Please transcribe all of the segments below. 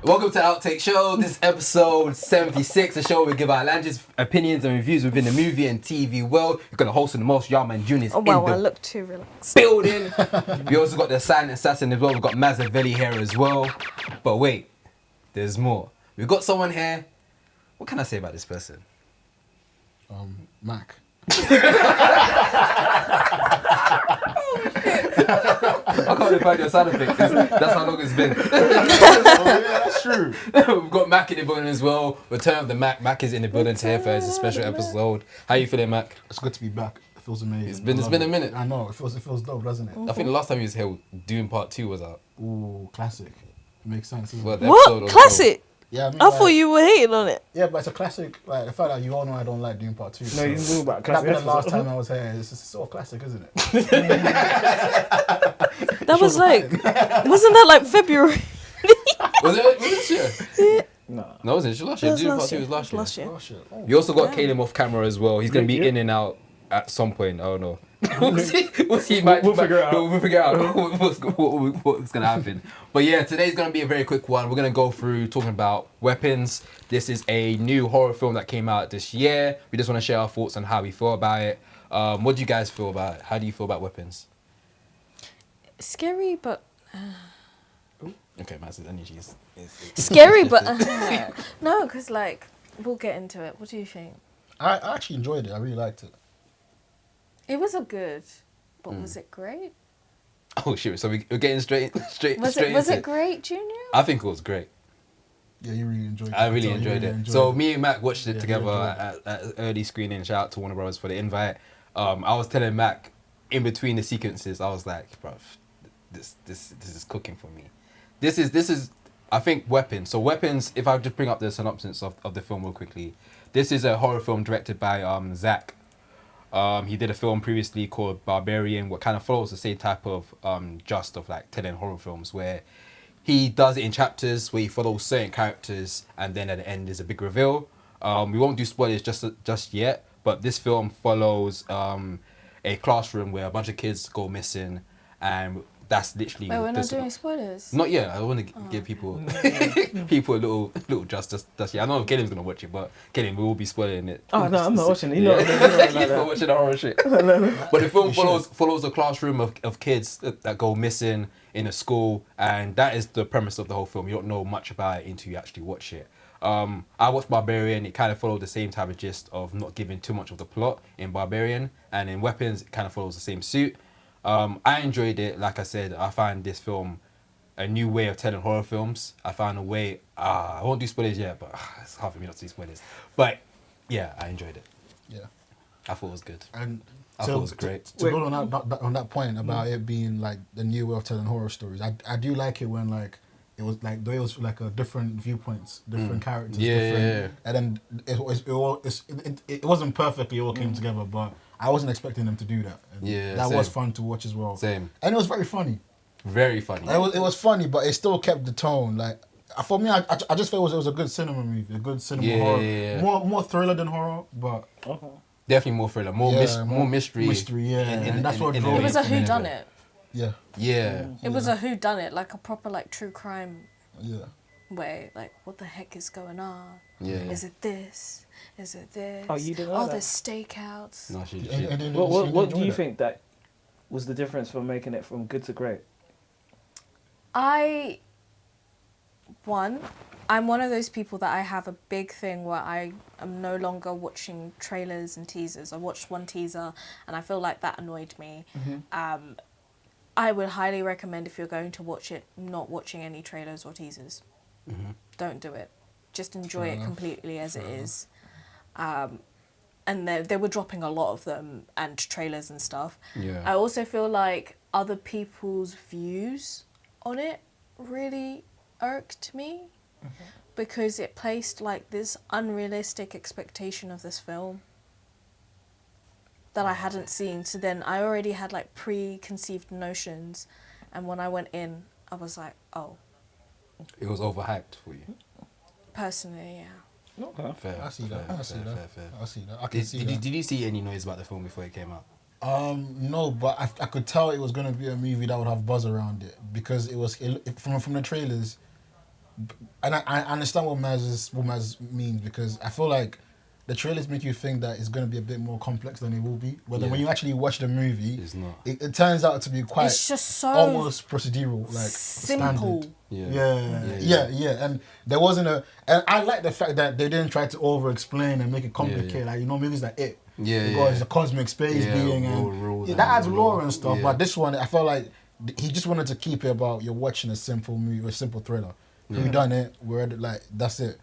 Welcome to Outtake Show. This is episode 76, a show where we give our languages, opinions, and reviews within the movie and TV world. You're gonna host the most Young Man Juniors Oh wow, in I the look too relaxed. building. We also got the silent assassin as well. We've got Mazzavelli here as well. But wait, there's more. We've got someone here. What can I say about this person? Mack. I can't even find your sound effects. That's how long it's been. Oh yeah, that's true. We've got Mack in the building as well. Return of the Mack. Mack is in the building today for his special episode. How you feeling, Mack? It's good to be back. It feels amazing. It's been a minute. I know. It feels dope, doesn't it? I think the last time he was here, Dune Part 2 was out. Ooh, classic. Makes sense. Isn't Well, it? the episode What? was Classic? Yeah, I, mean, I thought you were hating on it. Yeah, but it's a classic. Like the fact that you all know I don't like Dune Part 2. No, you knew about That'd classic. be the last time I was here. It's sort of classic, isn't it? That was like, wasn't that like February? Was it this year? No. No, it wasn't. Last year. That was Dune Part last 2 year. was last year. Last year. Oh shit. Oh. You also got Yeah. Caleb off camera as well. He's going to be Yeah. in and out at some point. I don't know. We'll see. We'll figure it out. We'll figure out what's going to happen. But yeah, today's going to be a very quick one. We're going to go through talking about Weapons. This is a new horror film that came out this year. We just want to share our thoughts on how we feel about it. What do you guys feel about it? How do you feel about Weapons? Scary, but Okay, Matt's energy is scary, but no, because like we'll get into it. What do you think? I actually enjoyed it. I really liked it. It was a good, but was it great? Oh shit! So we're getting straight Was into it great, Junior? I think it was great. Yeah, you really enjoyed it. I really So you enjoyed really it. So enjoyed it. me and Mac watched it Yeah, together you enjoyed at early screening. Shout out to Warner Brothers for the invite. I was telling Mac in between the sequences, I was like, bro, this is cooking for me. This is I think Weapons. So Weapons, if I just bring up the synopsis of the film real quickly, this is a horror film directed by Zach. He did a film previously called Barbarian, what kind of follows the same type of just of like telling horror films where he does it in chapters where he follows certain characters and then at the end there's a big reveal. We won't do spoilers just yet, but this film follows a classroom where a bunch of kids go missing, and that's literally. Wait, we're not doing spoilers. Not yet. I want to give people people a little just yeah. I know Gillian's gonna watch it, but Gillian, we will be spoiling it. Oh no, I'm not watching it. You Yeah. know, you know like You're not that. watching the horror shit. But the film follows a classroom of kids that go missing in a school, and that is the premise of the whole film. You don't know much about it until you actually watch it. I watched Barbarian. It kind of followed the same type of gist of not giving too much of the plot in Barbarian, and in Weapons it kind of follows the same suit. I enjoyed it. Like I said, I find this film a new way of telling horror films. I found a way. I won't do spoilers yet, but it's hard for me not to do spoilers. But yeah, I enjoyed it. Yeah. I thought it was good. And I thought it was great. To build on that point about it being like the new way of telling horror stories, I do like it when like it was like there was like a different viewpoints, different characters, different, and then it wasn't perfectly all came together, but I wasn't expecting them to do that. And Yeah, that same. was fun to watch as well. Same. And it was very funny. Very funny. It was funny, but it still kept the tone. Like for me, I just felt it was a good cinema movie, a good cinema horror, yeah. more thriller than horror, but Definitely more thriller, more mystery. mystery, yeah, and that's what It drove was a whodunit. Yeah, Yeah. It was a whodunit, like a proper like true crime yeah. way. Like, what the heck is going on? Yeah. Is it this? Is it this? Oh, you didn't know Oh, that? there's stakeouts. No, she. And then What do you enjoyed it. think that was the difference from making it from good to great? I'm one of those people that I have a big thing where I am no longer watching trailers and teasers. I watched one teaser and I feel like that annoyed me. I would highly recommend, if you're going to watch it, not watching any trailers or teasers. Don't do it. Just enjoy it completely as it is. And they were dropping a lot of them and trailers and stuff. Yeah. I also feel like other people's views on it really irked me because it placed like this unrealistic expectation of this film that I hadn't seen. So then I already had like preconceived notions, and when I went in, I was like, oh. It was overhyped for you. Personally, yeah. Okay. Fair. I see that. fair, I see fair, that. fair, fair. I see that. I can see that. Did you see any noise about the film before it came out? No, but I could tell it was going to be a movie that would have buzz around it because from the trailers, and I understand what Maz means, because I feel like the trailers make you think that it's going to be a bit more complex than it will be. But then when you actually watch the movie, It's not. It turns out to be quite. It's just so almost procedural, like simple. standard. Yeah. And there wasn't and I like the fact that they didn't try to over-explain and make it complicated. Like, movies like It. It's a cosmic space being, and rules that adds lore and stuff. Yeah. But this one, I felt like he just wanted to keep it about you're watching a simple movie, a simple thriller. Who done it? We're like, that's it.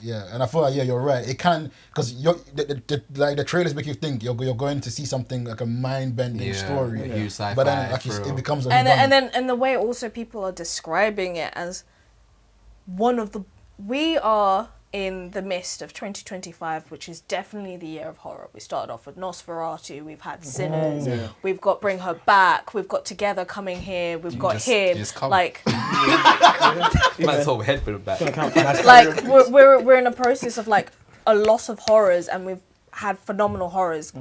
Yeah, and I feel like you're right. It can, because the trailers make you think you're going to see something like a mind-bending story, a huge sci-fi but then it becomes a and the way also people are describing it as we are in the midst of 2025, which is definitely the year of horror. We started off with Nosferatu, we've had Sinners, we've got Bring Her Back, we've got Together coming here, we've got him. Like, man's whole head for the back. like we're in a process of like a lot of horrors, and we've had phenomenal horrors.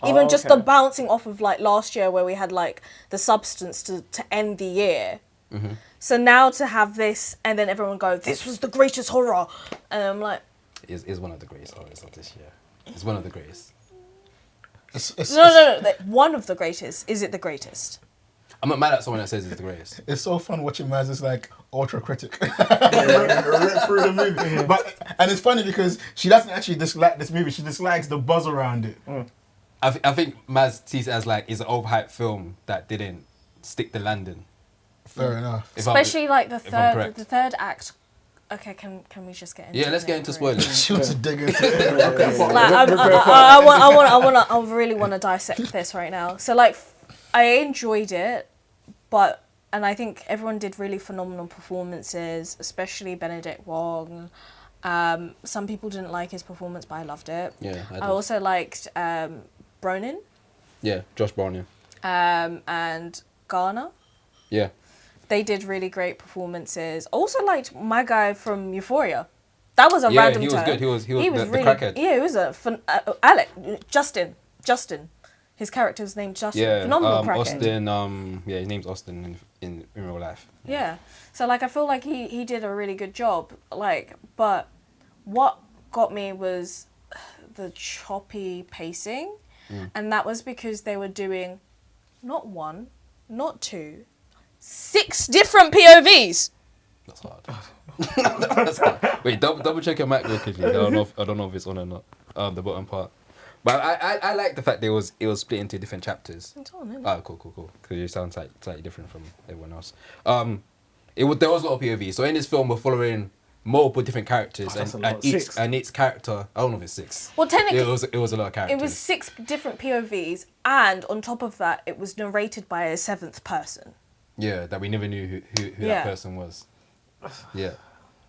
Even just the bouncing off of like last year where we had like The Substance to end the year. So now to have this, and then everyone go, this was the greatest horror, and I'm like, Is one of the greatest horrors of this year. It's one of the greatest. No, one of the greatest. Is it the greatest? I'm not mad at someone that says it's the greatest. It's so fun watching Maz is like ultra critic through the movie. And it's funny because she doesn't actually dislike this movie. She dislikes the buzz around it. I think Maz sees it as like it's an overhyped film that didn't stick the landing. Fair enough. Especially like the third act. Okay, can we just get into it? Yeah, let's get into spoilers. She wants to dig into it. Like, I really want to dissect this right now. So like, I enjoyed it, and I think everyone did really phenomenal performances, especially Benedict Wong. Some people didn't like his performance, but I loved it. Yeah, I also liked Brolin. Yeah, Josh Brolin. And Garner. Yeah. They did really great performances. Also liked my guy from Euphoria. That was a random turn. He was good. He was really, the crackhead. Yeah, he was a Alec Justin. His character's named Justin. Yeah, phenomenal crackhead. Austin. His name's Austin in real life. Yeah. So like, I feel like he did a really good job. Like, but what got me was the choppy pacing, and that was because they were doing not one, not two, 6 different POVs. That's hard. That's hard. Wait, double check your mic real quickly. I don't know if it's on or not. The bottom part. But I like the fact it was split into different chapters. It's on, isn't it? Oh, cool. Because you sound slightly different from everyone else. There was a lot of POV. So in this film, we're following multiple different characters, and each character, I don't know if it's 6. Well, technically, it was a lot of characters. It was 6 different POVs, and on top of that, it was narrated by a 7th person. Yeah, that we never knew who that person was. Yeah,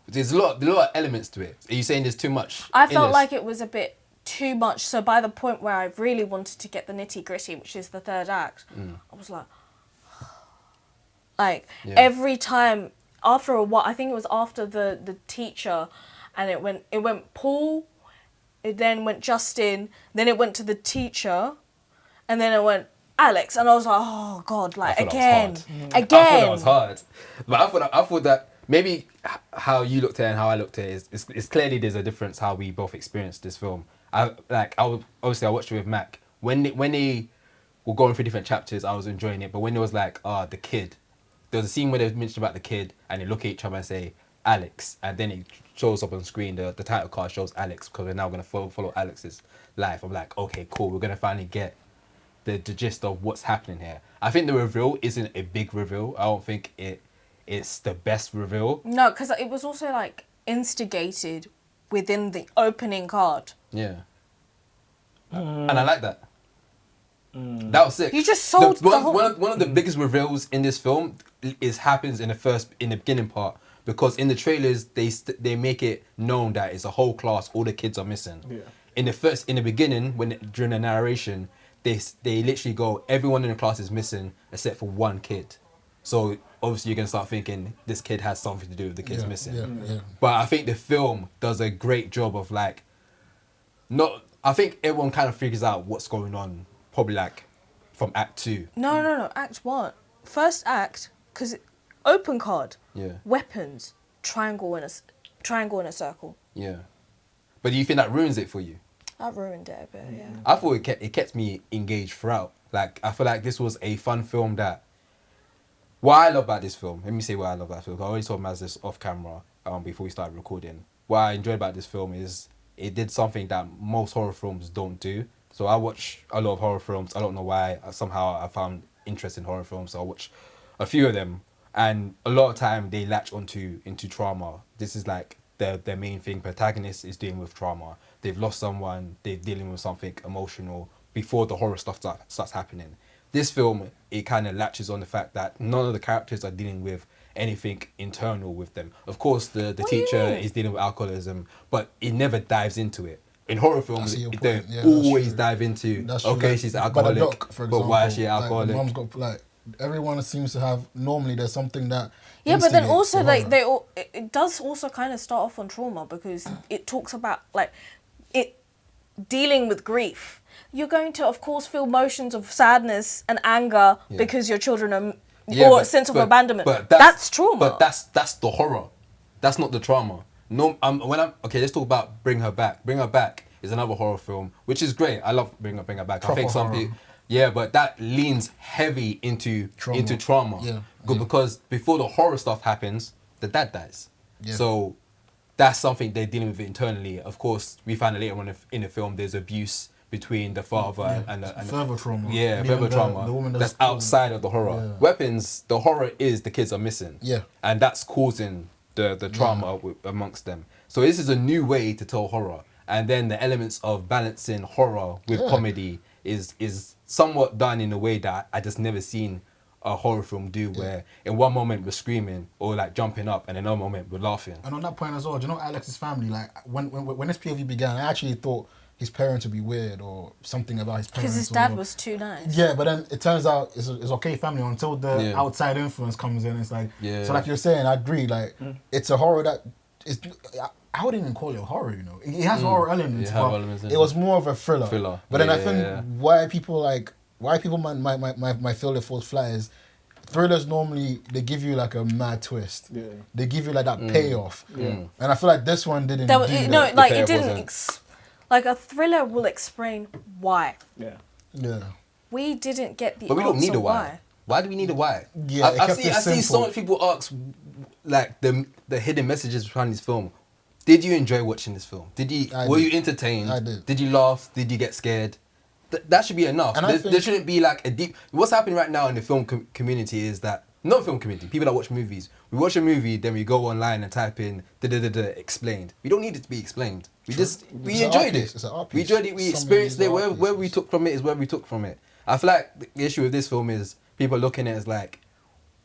there's a lot of elements to it. Are you saying there's too much? I felt like it was a bit too much. So by the point where I really wanted to get the nitty gritty, which is the third act, I was like, every time after a while, I think it was after the teacher, and it went Paul, it then went Justin, then it went to the teacher, and then it went Alex, and I was like, oh god, like again. I thought that was hard, but I thought that maybe how you looked at it and how I looked at it is it's clearly there's a difference how we both experienced this film. I watched it with Mack when they were going through different chapters. I was enjoying it, but when it was like the kid, there was a scene where they mentioned about the kid, and they look at each other and say Alex, and then it shows up on screen. The title card shows Alex because we're now gonna follow Alex's life. I'm like, okay, cool. We're gonna finally get the gist of what's happening here. I think the reveal isn't a big reveal. I don't think it's the best reveal. No, because it was also like instigated within the opening card. Yeah. And I like that. That was sick. You just sold the whole... One of the biggest reveals in this film happens in the beginning part, because in the trailers they make it known that it's a whole class, all the kids are missing. Yeah. In the beginning, during the narration, they literally go, everyone in the class is missing except for one kid. So obviously you're gonna start thinking this kid has something to do with the kids missing. Yeah. But I think the film does a great job of like, I think everyone kind of figures out what's going on probably like from Act 2. No, Act 1. First act, because open card, weapons, triangle in a circle. Yeah. But do you think that ruins it for you? That ruined it a bit, yeah. I thought it kept me engaged throughout. Like, I feel like this was a fun film that... What I love about this film, let me say what I love about this film. I already told Maz this off camera before we started recording. What I enjoyed about this film is it did something that most horror films don't do. So I watch a lot of horror films. I don't know why. Somehow I found interest in horror films. So I watch a few of them. And a lot of time they latch into trauma. This is like their main thing. Protagonist is dealing with trauma. They've lost someone. They're dealing with something emotional before the horror stuff starts happening. This film, it kind of latches on the fact that none of the characters are dealing with anything internal with them. Of course, the teacher is dealing with alcoholism, but it never dives into it. In horror films, they always dive into, okay, she's alcoholic, but, doc, for example, but why is she alcoholic? Like, the mom's got, like, everyone seems to have, normally there's something that... Yeah, but then also, like, it does also kind of start off on trauma because it talks about, like, it dealing with grief. You're going to, of course, feel emotions of sadness and anger because your children are, or sense of abandonment. But that's trauma. But that's the horror. That's not the trauma. No, okay, let's talk about Bring Her Back. Bring Her Back is another horror film, which is great. I love Bring Her Back. Proper I think some people, but that leans heavy into trauma. Yeah. Because before the horror stuff happens, the dad dies. Yeah. So that's something they're dealing with internally. Of course, we find later on in the film there's abuse between the father and further trauma. Yeah, further trauma. The woman that's outside of the horror. Yeah. Weapons, the horror is the kids are missing. Yeah. And that's causing the trauma amongst them. So this is a new way to tell horror. And then the elements of balancing horror with comedy is somewhat done in a way that I just never seen a horror film do, where in one moment we're screaming or like jumping up and in another moment we're laughing. And on that point as well, do you know Alex's family, like when this POV began, I actually thought his parents would be weird or something about his parents. Because his dad was too nice. Yeah, but then it turns out it's okay family until the outside influence comes in. It's like, so like you're saying, I agree, like it's a horror that is, I wouldn't even call it a horror, you know. It has horror elements, but it was more of a thriller. But then I think why people might feel it falls flat is thrillers normally, they give you like a mad twist. Yeah. They give you like that payoff. Yeah. And I feel like this one didn't do that. No, like it didn't... Like a thriller will explain why. Yeah. Yeah. We didn't get the But we don't need a why. Why do we need a why? Yeah, I see so much people ask like the hidden messages behind this film. Did you enjoy watching this film? Were you entertained? I did. Did you laugh? Did you get scared? That should be enough. There shouldn't be like a deep... What's happening right now in the film community is that... Not film community, people that watch movies. We watch a movie, then we go online and type in explained. We don't need it to be explained. We enjoyed it. It's an art We piece. enjoyed it, we experienced it. Where we took from it is where we took from it. I feel like the issue with this film is people looking at it as like,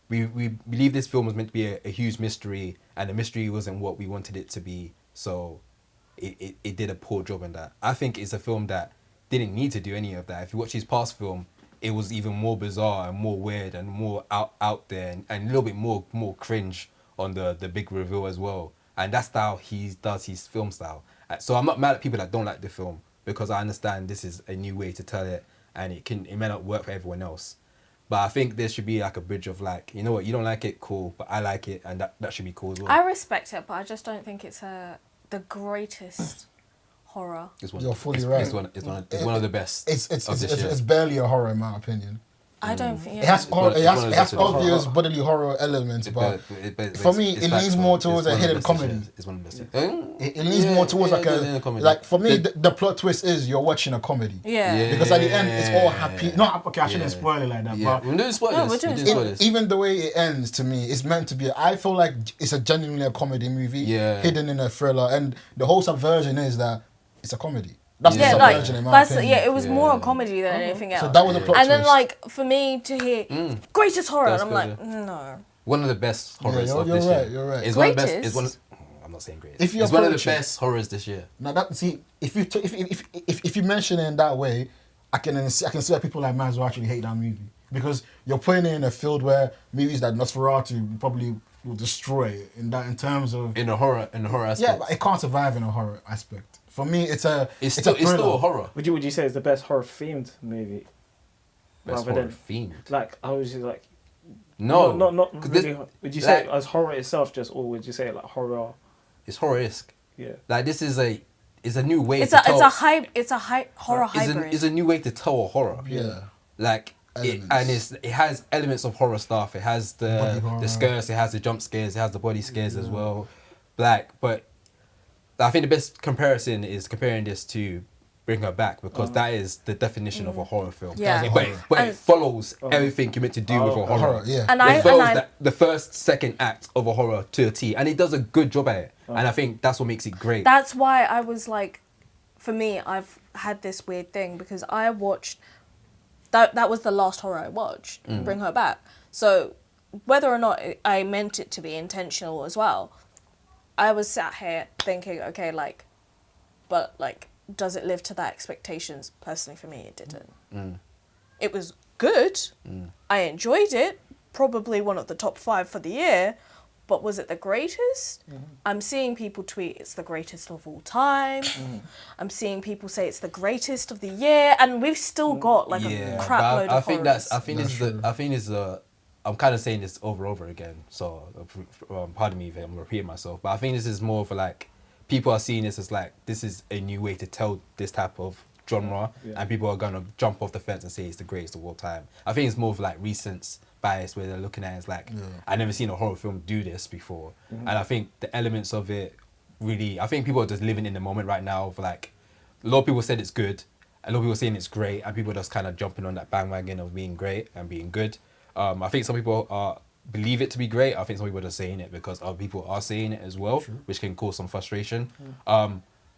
we believe this film was meant to be a huge mystery and the mystery wasn't what we wanted it to be. So it did a poor job in that. I think it's a film that didn't need to do any of that. If you watch his past film, it was even more bizarre and more weird and more out there and a little bit more cringe on the big reveal as well. And that's how he does his film style. So I'm not mad at people that don't like the film because I understand this is a new way to tell it and it may not work for everyone else. But I think there should be like a bridge of like, you know what, you don't like it, cool, but I like it and that should be cool as well. I respect it, but I just don't think it's the greatest horror. You're fully right. It's one of the best. It's barely a horror in my opinion. I don't think it has obvious bodily horror elements, but for me it leans more towards a hidden comedy. It's one of the best. It leans more towards like for me the plot twist is you're watching a comedy. Yeah. Because at the end it's all happy. Not okay. I shouldn't spoil it like that. But we're doing spoilers. Even the way it ends to me, it's meant to be. I feel like it's a genuinely a comedy movie, hidden in a thriller, and the whole subversion is that it's a comedy. That's the subversion in my opinion. Yeah, it was more a comedy than anything else. So that was a plot twist. And then like for me to hear greatest horror, and I'm like, no. One of the best horrors of this year. You're right. It's one of the best. I'm not saying greatest. It's one of the best horrors this year. Now if you mention it in that way, I can see why people like Maz will actually hate that movie because you're putting it in a field where movies that Nosferatu probably will destroy in terms of in a horror aspect. Yeah, but it can't survive in a horror aspect. For me, it's still a horror. Would you say it's the best horror themed movie? Best horror themed. Like I was like, No, Not 'cause really. this- Would you say like- it as horror itself, just, or would you say it like horror? it's horror-esque. Yeah. Like this is a new way It's to a tell. it's a horror hybrid. It's a new way to tell a horror. Yeah. Like it has elements of horror stuff. It has Body horror. the scares. It has the jump scares. It has the body scares as well. Like, but I think the best comparison is comparing this to Bring Her Back, because that is the definition of a horror film. Yeah. But it follows everything you're meant to do with a horror. Horror, yeah. And It follows the first, second act of a horror to a T, and it does a good job at it. And I think that's what makes it great. That's why I was like, for me, I've had this weird thing because I watched that was the last horror I watched, Bring Her Back. So whether or not I meant it to be intentional as well, I was sat here thinking, okay, like, but like, does it live to that expectations? Personally, for me, it didn't. It was good. I enjoyed it. Probably one of the top 5 for the year. But was it the greatest? I'm seeing people tweet it's the greatest of all time. I'm seeing people say it's the greatest of the year, and we've still got like a crap load of horrors. I think this is I'm kind of saying this over and over again. So pardon me if I'm repeating myself, but I think this is more for like people are seeing this as like this is a new way to tell this type of genre, and people are gonna jump off the fence and say it's the greatest of all time. I think it's more of like recent bias where they're looking at it as like I never seen a horror film do this before, and I think the elements of it really, I think people are just living in the moment right now of like a lot of people said it's good, a lot of people saying it's great, and people are just kind of jumping on that bandwagon of being great and being good. I think some people believe it to be great. I think some people are just saying it because other people are saying it as well, which can cause some frustration.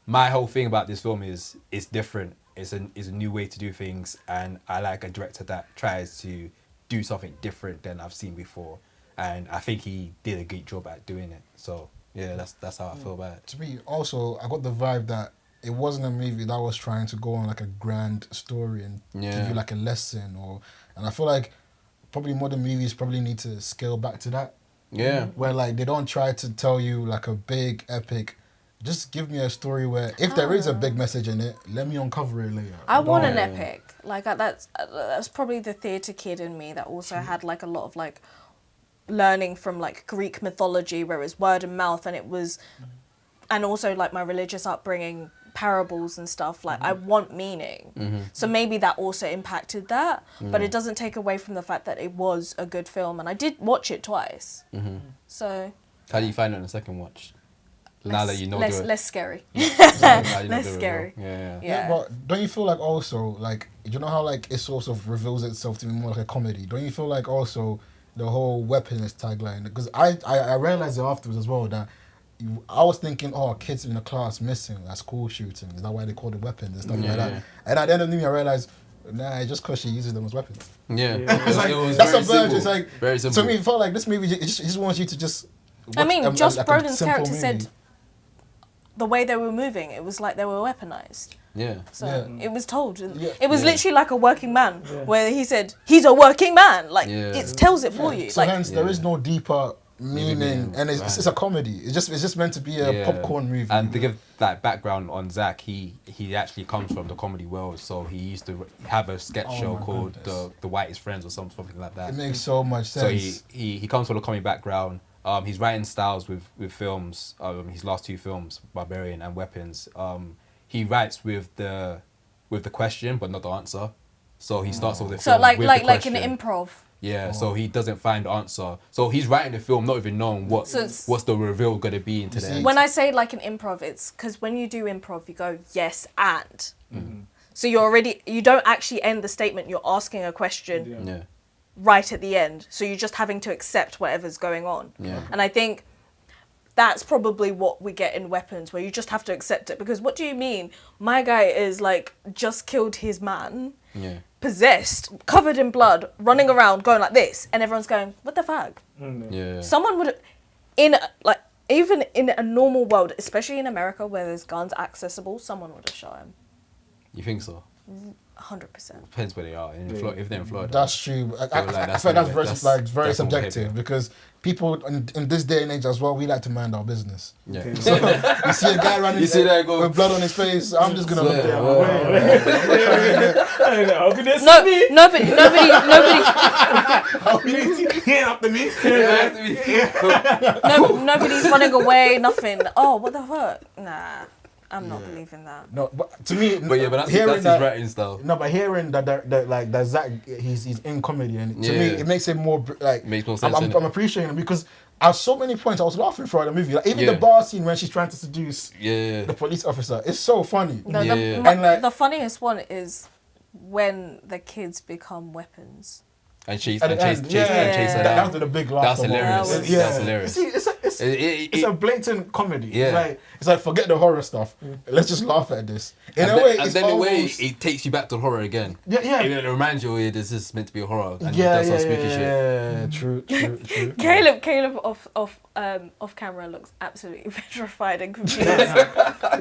My whole thing about this film is it's different. It's a new way to do things, and I like a director that tries to do something different than I've seen before, and I think he did a great job at doing it. So yeah, that's how I feel about it. To me, also, I got the vibe that it wasn't a movie that was trying to go on like a grand story and give you like a lesson, and I feel like probably modern movies probably need to scale back to that. Yeah. Where like they don't try to tell you like a big epic. Just give me a story where if there is a big message in it, let me uncover it later. I want an epic. Like that's probably the theatre kid in me that also had like a lot of like learning from like Greek mythology, where it was word of mouth, and it was, and also like my religious upbringing, parables and stuff. Like I want meaning. So maybe that also impacted that, but it doesn't take away from the fact that it was a good film, and I did watch it twice. So how do you find it on the second watch? Now that you know less scary. less scary. Yeah. But don't you feel like also like, you know how like it sort of reveals itself to be more like a comedy? Don't you feel like also the whole weapons tagline? Because I realized it afterwards as well that I was thinking, oh, kids in the class missing at school shooting. Is that why they call it weapons and stuff like that? And at the end of the movie, I realized, nah, it's just because she uses them as weapons. Yeah. It's like, it was that's very a verge. simple. It's like, very simple. to me, it felt like this movie just wants you to just watch I mean, Josh like a Brolin's simple character movie. said the way they were moving, it was like they were weaponized. Yeah. So it was told. And Yeah. it was literally like a working man, where he said, he's a working man. Like, it tells it for you. So Like, hence, there is no deeper meaning, and it's a comedy. It's just meant to be a popcorn movie. And to give that background on Zach, he actually comes from the comedy world, so he used to have a sketch show called the Whitest Friends or something like that. It makes so much sense. So he comes from a comedy background. He's writing styles with films. His last 2 films, Barbarian and Weapons. He writes with the question but not the answer. So he starts with the film like with like the like an question. improv. Yeah, so he doesn't find the answer. So he's writing the film not even knowing what's the reveal going to be into the end. When I say like an improv, it's because when you do improv, you go yes and. So you don't actually end the statement. You're asking a question right at the end. So you're just having to accept whatever's going on. Yeah. And I think that's probably what we get in Weapons, where you just have to accept it. Because what do you mean? My guy is like just killed his man. Yeah. Possessed, covered in blood, running around, going like this, and everyone's going, "What the fuck?" Yeah. Someone would, even in a normal world, especially in America where there's guns accessible, someone would have shot him. You think so? 100%. Depends where they are. If they're in Florida. That's true. I They were like, think that's that's not- very that's- like very that's all subjective heavy. because people in this day and age as well, we like to mind our business. Yeah. So you see a guy running You see that go- with blood on his face, I'm just gonna look Swear, at him. I hope you didn't No, see me. nobody. After me. No, nobody's running away. Nothing. Oh, what the fuck? Nah, I'm not believing that. No, but to me, But that's hearing his that, writing style. no, but hearing that Zach, he's in comedy, and to me, Yeah. it makes it more like Makes more sense, I'm innit? appreciating him because at so many points I was laughing throughout the movie. Like even Yeah. the bar scene when she's trying to seduce Yeah. the police officer, it's so funny. No, Yeah. And, like- the funniest one is when the kids become weapons. And chase At and the chase end, chase yeah, chase her that down. was the big laugh. That's of all. hilarious. That was- Yeah. That's hilarious. See, it's a blatant comedy. Yeah. It's like forget the horror stuff. Let's just laugh at this. In And a then, way, and it's then the way almost, it takes you back to horror again. yeah. It reminds you, oh, this is meant to be a horror. And Yeah, that's some spooky shit. yeah, true. Caleb off camera looks absolutely petrified and confused.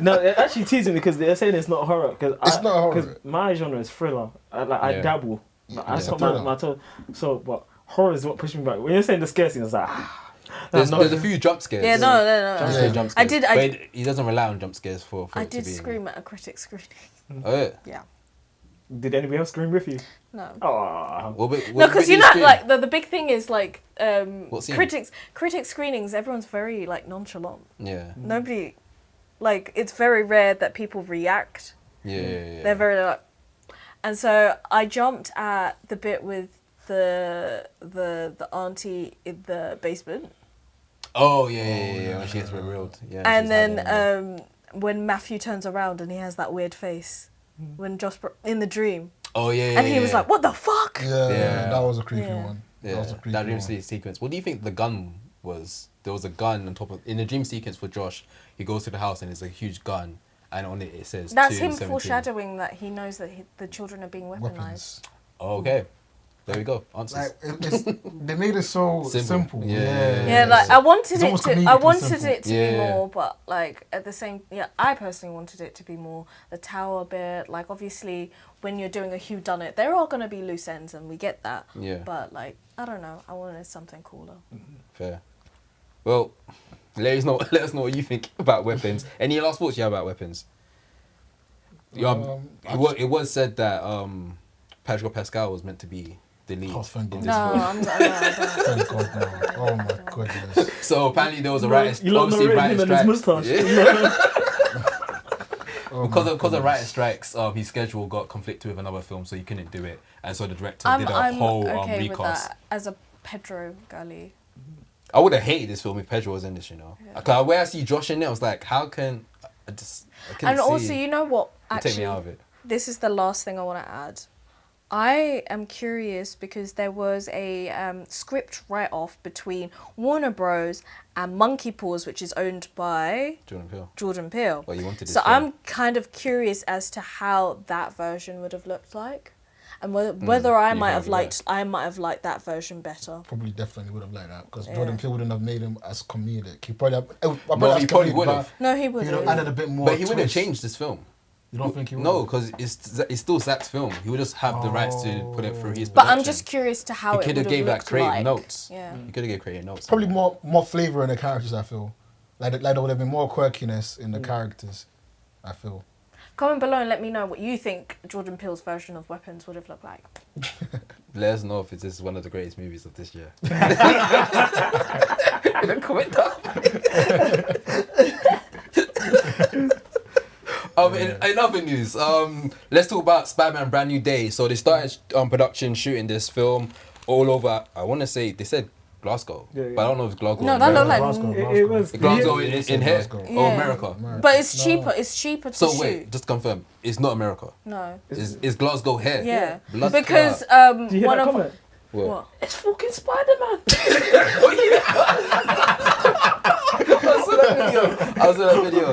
No, they're actually teasing me because they're saying it's not horror. It's not horror. Because my genre is thriller. I Yeah. dabble. Like, I It's a got thriller. my toe. So, but horror is what pushed me back. When you're saying the scare scene, it's like, There's a few jump scares. Yeah, no. Jump Yeah. scares, jump I scares. did- But he doesn't rely on jump scares for I it to did be. scream at a critic screening. Oh yeah. Yeah. did anybody else scream with you? No. Oh, No, because you know, like the big thing is like What scene? critic screenings. Everyone's very like nonchalant. Yeah. Nobody, like it's very rare that people react. Yeah. They're very like, and so I jumped at the bit with the auntie in the basement, Oh yeah. When she gets revealed. Yeah. and she's then hiding, yeah. when Matthew turns around and he has that weird face when in the dream, Oh yeah. and he was like, "What the fuck?" Yeah, that was a creepy Yeah. one. Yeah, That was a creepy that dream one. sequence. What do you think the gun was? There was a gun on top of in the dream sequence for Josh. He goes to the house and there's a huge gun, and on it says. That's 2 him and 17. foreshadowing that he knows that the children are being weaponized. Weapons. Oh, okay, there we go. Answers. Like they made it so simple. Yeah. Yeah, like I wanted It's it almost to. I comedically wanted simple. it to be Yeah. more, but like at the same. Yeah, I personally wanted it to be more the tower bit. Like obviously, when you're doing a whodunit, there are gonna be loose ends, and we get that. Yeah. But like, I don't know. I wanted something cooler. Fair. Well, let us know what you think about weapons. Any last thoughts you have about weapons? It was said that Pedro Pascal was meant to be the lead Oh, thank in God. this No, film. I'm not. Thank God, no. Oh my goodness. So apparently there was a writer's you lot obviously not writer's him and his strike. moustache. Oh Because my of goodness. writer strikes, his schedule got conflicted with another film, so he couldn't do it, and so the director I'm did a whole okay with recast. that as a Pedro girly. I would have hated this film if Pedro was in this, you know. Cause where I see Josh in there, I was like, how can I couldn't And also, see you know what? it take Actually, me out of it. this is the last thing I want to add. I am curious because there was a script write-off between Warner Bros. And Monkey Paws, which is owned by Jordan Peele. Well, you wanted this So film. I'm kind of curious as to how that version would have looked like, and whether I might have liked that version better. Probably definitely would have liked that because Yeah. Jordan Peele wouldn't have made him as comedic. He probably He probably would have. No, he He'd would have have. added a bit more. But he wouldn't have twist. changed this film. You don't think he would? No, because it's still Zach's film. He would just have the rights to put it through his But production. I'm just curious to how He it could would have have gave that looked creative like. notes. Yeah. He could have gave creative notes. Probably more flavor in the characters. I feel like there would have been more quirkiness in the characters. I feel. Comment below and let me know what you think Jordan Peele's version of Weapons would have looked like. Let us know if this is one of the greatest movies of this year. In the comment down. In other news, let's talk about Spider-Man Brand New Day. So they started production shooting this film all over. I want to say they said Glasgow, Yeah. but I don't know if it's Glasgow. No, or that looked America. like It was. Glasgow Yeah. in here. Glasgow. Oh, Yeah. America. But it's No. cheaper. It's cheaper to So shoot. wait, just confirm, it's not America. No. Is Glasgow here? Yeah. Blood Because clot. Do you hear one that of comment? what? It's fucking Spider-Man. I was in that video.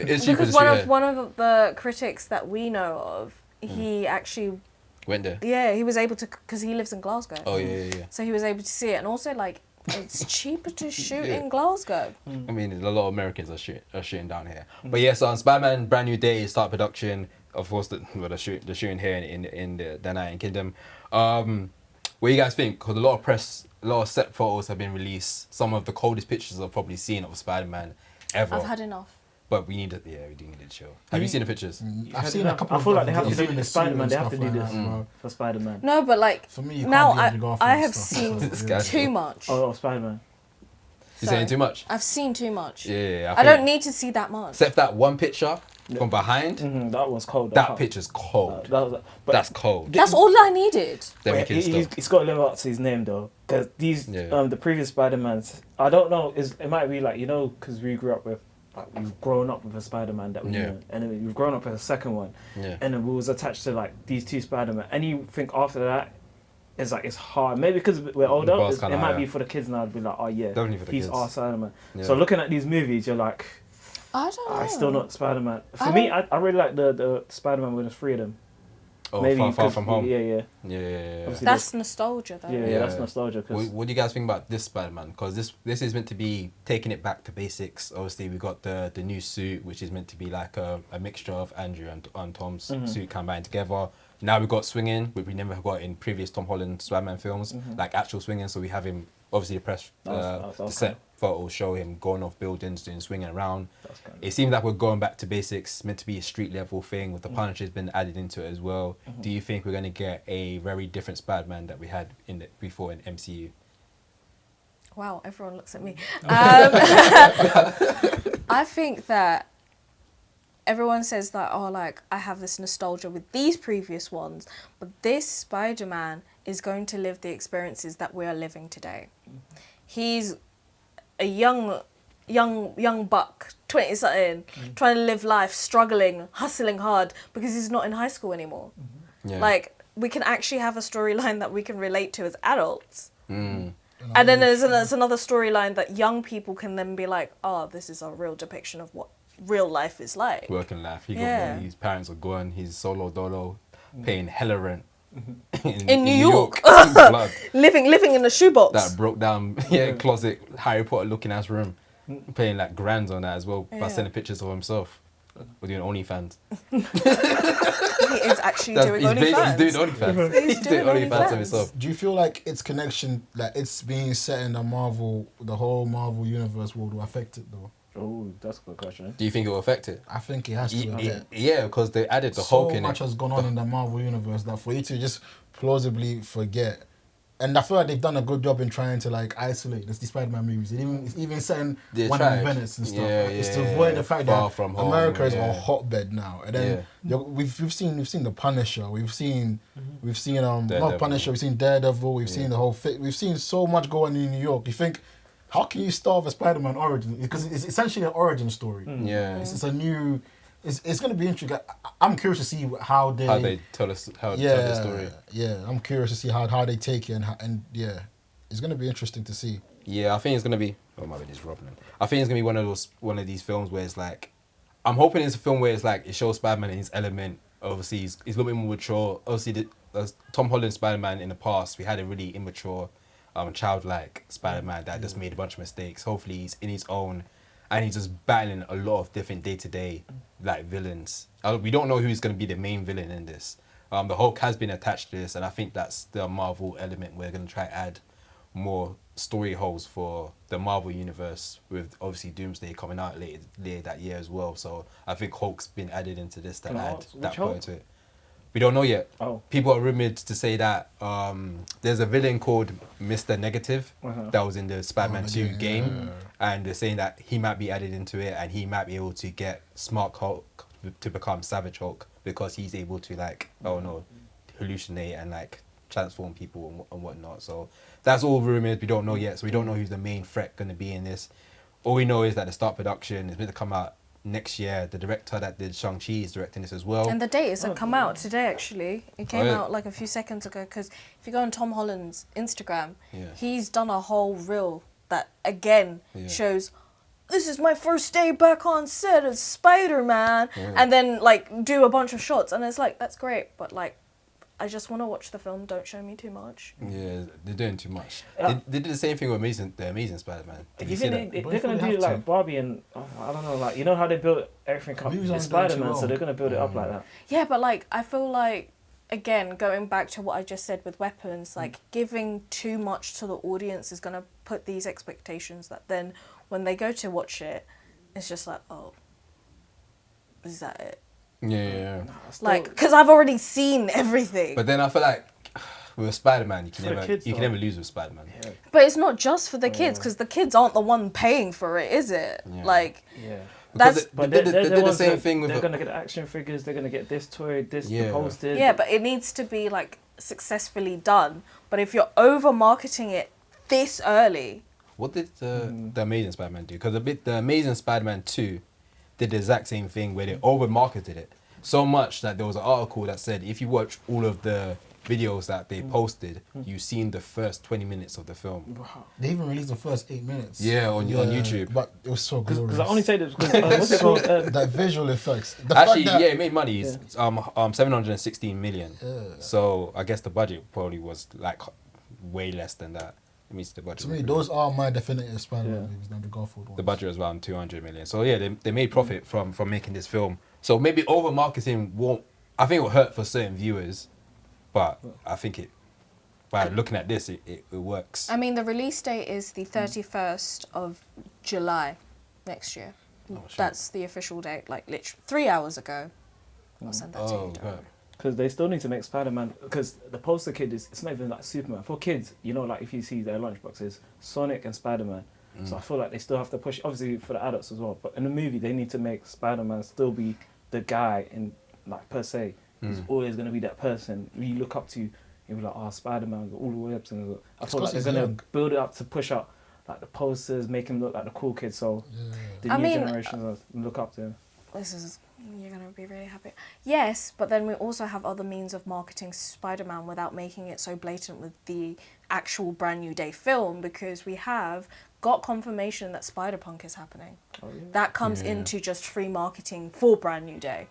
It's cheaper to Because shoot here. one of the critics that we know of, he actually Went there. he was able to because he lives in Glasgow. Oh yeah. So he was able to see it, and also like it's cheaper to shoot Yeah. in Glasgow. I mean, a lot of Americans are shooting down here. But yeah, so on Spider-Man Brand New Day start production. of course, the shooting here in the United Kingdom. What do you guys think? Because a lot of set photos have been released. Some of the coldest pictures I've probably seen of Spider-Man ever. I've had enough. But we do need to show. Have you seen the pictures? I've seen a couple. I feel like they have to of do them with Spider-Man. They have to do like this that, for Spider-Man. No, but like For me, you now can't do Andrew I Garfield have stuff, seen so, This yeah. guy's- too much. Oh, Spider-Man. You saying too much? I've seen too much. Yeah. I don't need to see that much. Except that one picture from behind. That was cold. That picture's cold. But That's cold. That's all I needed. They're making stuff. he's got to live up to his name though, because these the previous Spider-Mans. I don't know. It might be like because we grew up with. Like, we've grown up with a Spider-Man that we knew, and then we've grown up with a second one, and then we was attached to like these two Spider-Man. And you think after that, it's like it's hard. Maybe because we're older, it might be for the kids now. I'd be like, oh yeah, he's our Spider-Man. Yeah. So looking at these movies, you're like, I don't know. Still not Spider-Man. For me, I really like the Spider-Man with the three of them. Oh, maybe far from home. Yeah. That's nostalgia, though. Yeah, that's nostalgia. What do you guys think about this Spider-Man? Because this is meant to be taking it back to basics. Obviously, we got the new suit, which is meant to be like a mixture of Andrew and Tom's suit combined together. Now we got swinging, which we never got in previous Tom Holland Spider-Man films, like actual swinging. So we have him, obviously the set photos show him going off buildings, doing swinging around. It seems like we're going back to basics, meant to be a street level thing with the Punisher's been added into it as well. Do you think we're going to get a very different Spider-Man that we had before in MCU? Wow, everyone looks at me. I think that everyone says that, oh, like, I have this nostalgia with these previous ones, but this Spider-Man is going to live the experiences that we are living today. He's a young buck, 20-something, trying to live life, struggling, hustling hard, because he's not in high school anymore. Yeah. Like, we can actually have a storyline that we can relate to as adults. And then there's another storyline that young people can then be like, oh, this is a real depiction of what real life is like. Working life. His parents are gone. He's solo dolo, paying hella rent. in New York. Blood. living in a shoebox. That broke down closet, Harry Potter looking ass room. Paying like grands on that as well, by sending pictures of himself. We're doing OnlyFans. He is actually doing OnlyFans. He's doing OnlyFans. He's doing OnlyFans of himself. Do you feel like its connection, like it's being set in the whole Marvel universe world will affect it though? Oh, that's a good question. Do you think it will affect it? I think it has to. Yeah, because they added the Hulk in it. So much has gone on in the Marvel universe that for you to just plausibly forget. And I feel like they've done a good job in trying to like isolate the Spider-Man movies. It's even setting one in Venice and stuff. It's to avoid the fact that America is a hotbed now. And then we've seen the Punisher. We've seen not Punisher. We've seen Daredevil. We've seen the whole thing. We've seen so much going on in New York. You think, how can you starve a Spider-Man origin? Because it's essentially an origin story. It's a new. It's going to be interesting. I'm curious to see how they tell the story. Yeah, I'm curious to see how they take it and it's going to be interesting to see. Yeah, I think it's going to be. Oh my God, it's Robin. I think it's going to be one of these films where it's like, I'm hoping it's a film where it's like it shows Spider-Man in his element. Obviously, he's a little bit more mature. Obviously, Tom Holland Spider-Man in the past, we had a really immature, childlike Spider-Man that just made a bunch of mistakes. Hopefully, he's in his own. And he's just battling a lot of different day-to-day like villains. We don't know who's going to be the main villain in this. The Hulk has been attached to this, and I think that's the Marvel element. We're going to try to add more story holes for the Marvel universe, with obviously Doomsday coming out later that year as well. So I think Hulk's been added into this to add that point to it. We don't know yet. People are rumoured to say that there's a villain called Mr. Negative that was in the Spider-Man 2 game. And they're saying that he might be added into it and he might be able to get Smart Hulk to become Savage Hulk because he's able to hallucinate and like transform people and whatnot. So that's all rumours. We don't know yet. So we don't know who's the main threat going to be in this. All we know is that the start production is meant to come out next year. The director that did Shang-Chi is directing this as well. And the date has come out today, actually. It came out like a few seconds ago, because if you go on Tom Holland's Instagram, he's done a whole reel that, again, shows, this is my first day back on set as Spider-Man, and then, like, do a bunch of shots. And it's like, that's great, but, like, I just want to watch the film. Don't show me too much. Yeah, they're doing too much. They did the same thing with the Amazing Spider-Man. Do you think they're going to do like Barbie and, I don't know, like, you know how they built everything up with Spider-Man, so they're going to build it up like that. Yeah, but like, I feel like, again, going back to what I just said with weapons, like, giving too much to the audience is going to put these expectations that then when they go to watch it, it's just like, oh, is that it? Yeah. Like, because I've already seen everything. But then I feel like with Spider-Man, you can never lose with Spider-Man. Yeah. But it's not just for the kids, because the kids aren't the one paying for it, is it? Yeah. Like, That's but they did the same thing with. They're gonna get action figures. They're gonna get this toy, this posted. Yeah, but it needs to be like successfully done. But if you're over marketing it this early, what did the Amazing Spider-Man do? Because the Amazing Spider-Man 2 did the exact same thing where they over marketed it so much that there was an article that said if you watch all of the videos that they posted, you've seen the first 20 minutes of the film. They even released the first 8 minutes. Yeah, on YouTube. But it was so glorious. Because I only say this because what's it called? That visual effects. Actually, it made money. It's 716 million. So I guess the budget probably was like way less than that. It means the budget. To me, those are my definitive Spider-Man movies. Than the Garfield ones. The budget was around 200 million. So yeah, they made profit from making this film. So maybe over marketing won't. I think it will hurt for certain viewers, but I think by looking at this, it works. I mean, the release date is the 31st of July next year. That's the official date, like literally 3 hours ago. I'll send that to you. Because they still need to make Spider-Man, because the poster kid it's not even like Superman. For kids, you know, like if you see their lunchboxes, Sonic and Spider-Man. So I feel like they still have to push, obviously for the adults as well, but in the movie they need to make Spider-Man still be the guy in, like, per se. He's always going to be that person you look up to. You'll be like, oh, Spider-Man, all the way up to... I feel like they're going to build it up to push up, like, the posters, make him look like the cool kid, so the new generations look up to him. You're going to be really happy. Yes, but then we also have other means of marketing Spider-Man without making it so blatant with the actual Brand New Day film, because we have got confirmation that Spider-Punk is happening. That comes into just free marketing for Brand New Day.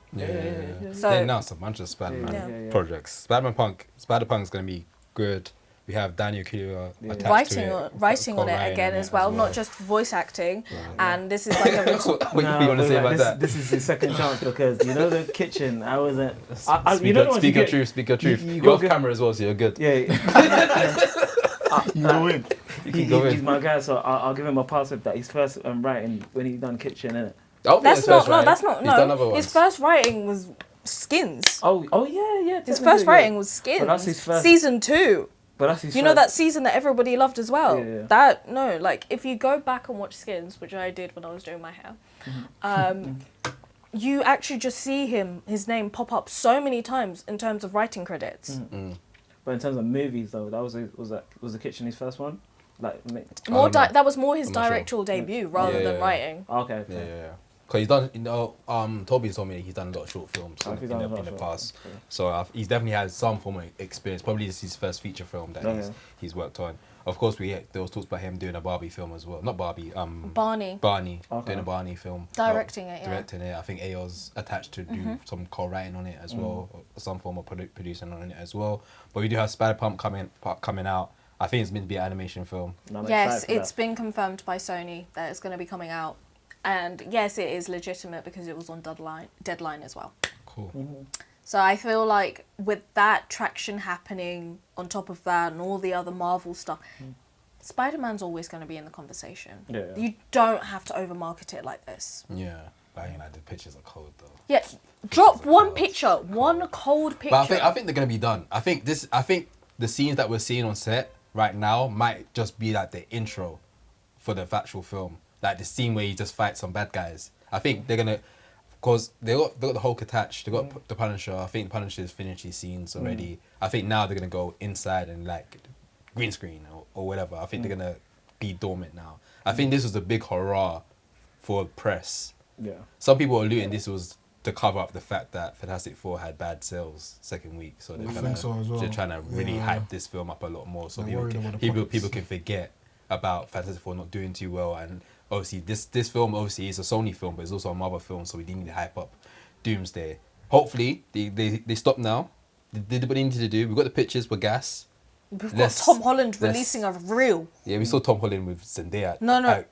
So they announced a bunch of Spider-Man projects. Spider-Punk's going to be good. We have Daniel Kaluuya attached to it. Writing on it again as well, not just voice acting. And this is like a... what do you want to say about that? This is the second chance, because, you know, the kitchen, I wasn't... Speak your truth. You're off camera as well, so you're good. Yeah. You go in. He's my guy, so I'll give him a pass with that. His first writing when he done kitchen, innit? That's not. His first writing was Skins. Oh yeah. His first writing was Skins. But that's his first season 2. But that's his you know that season that everybody loved as well. Yeah. Like if you go back and watch Skins, which I did when I was doing my hair, you actually just see his name pop up so many times in terms of writing credits. But in terms of movies, though, was the kitchen his first one? Like that was more his directorial debut rather than writing. Okay. Yeah. Because he's done, Toby told me he's done a lot of short films in the past. Okay. So he's definitely had some form of experience. Probably this is his first feature film that he's worked on. Of course, there was talks about him doing a Barbie film as well. Not Barbie, Barney. Doing a Barney film. Directing it. I think Ayo's attached to do some co-writing on it as well, or some form of producing on it as well. But we do have Spider-Punk coming out. I think it's meant to be an animation film. Yes, it's been confirmed by Sony that it's going to be coming out. And yes, it is legitimate because it was on deadline as well. Cool. So I feel like with that traction happening on top of that and all the other Marvel stuff, Spider-Man's always going to be in the conversation. Yeah. You don't have to overmarket it like this. Yeah. But the pictures are cold though. Yeah. Drop one picture. One cold picture. But I think they're going to be done. I think the scenes that we're seeing on set right now might just be like the intro for the actual film. Like the scene where he just fights some bad guys. I think they're gonna, cause they got the Hulk attached. They got the Punisher. I think Punisher's finished his scenes already. I think now they're gonna go inside and like green screen or whatever. I think they're gonna be dormant now. I think this was a big hurrah for press. Yeah. Some people are alluding this was to cover up the fact that Fantastic Four had bad sales second week, so they're trying to really hype this film up a lot more, so people can forget about Fantastic Four not doing too well. And obviously this film obviously is a Sony film, but it's also a Marvel film, so we need to hype up Doomsday. Hopefully they stop now. They did what they needed to do. We got the pictures. We're gas. We've got Tom Holland releasing a reel. Yeah, we saw Tom Holland with Zendaya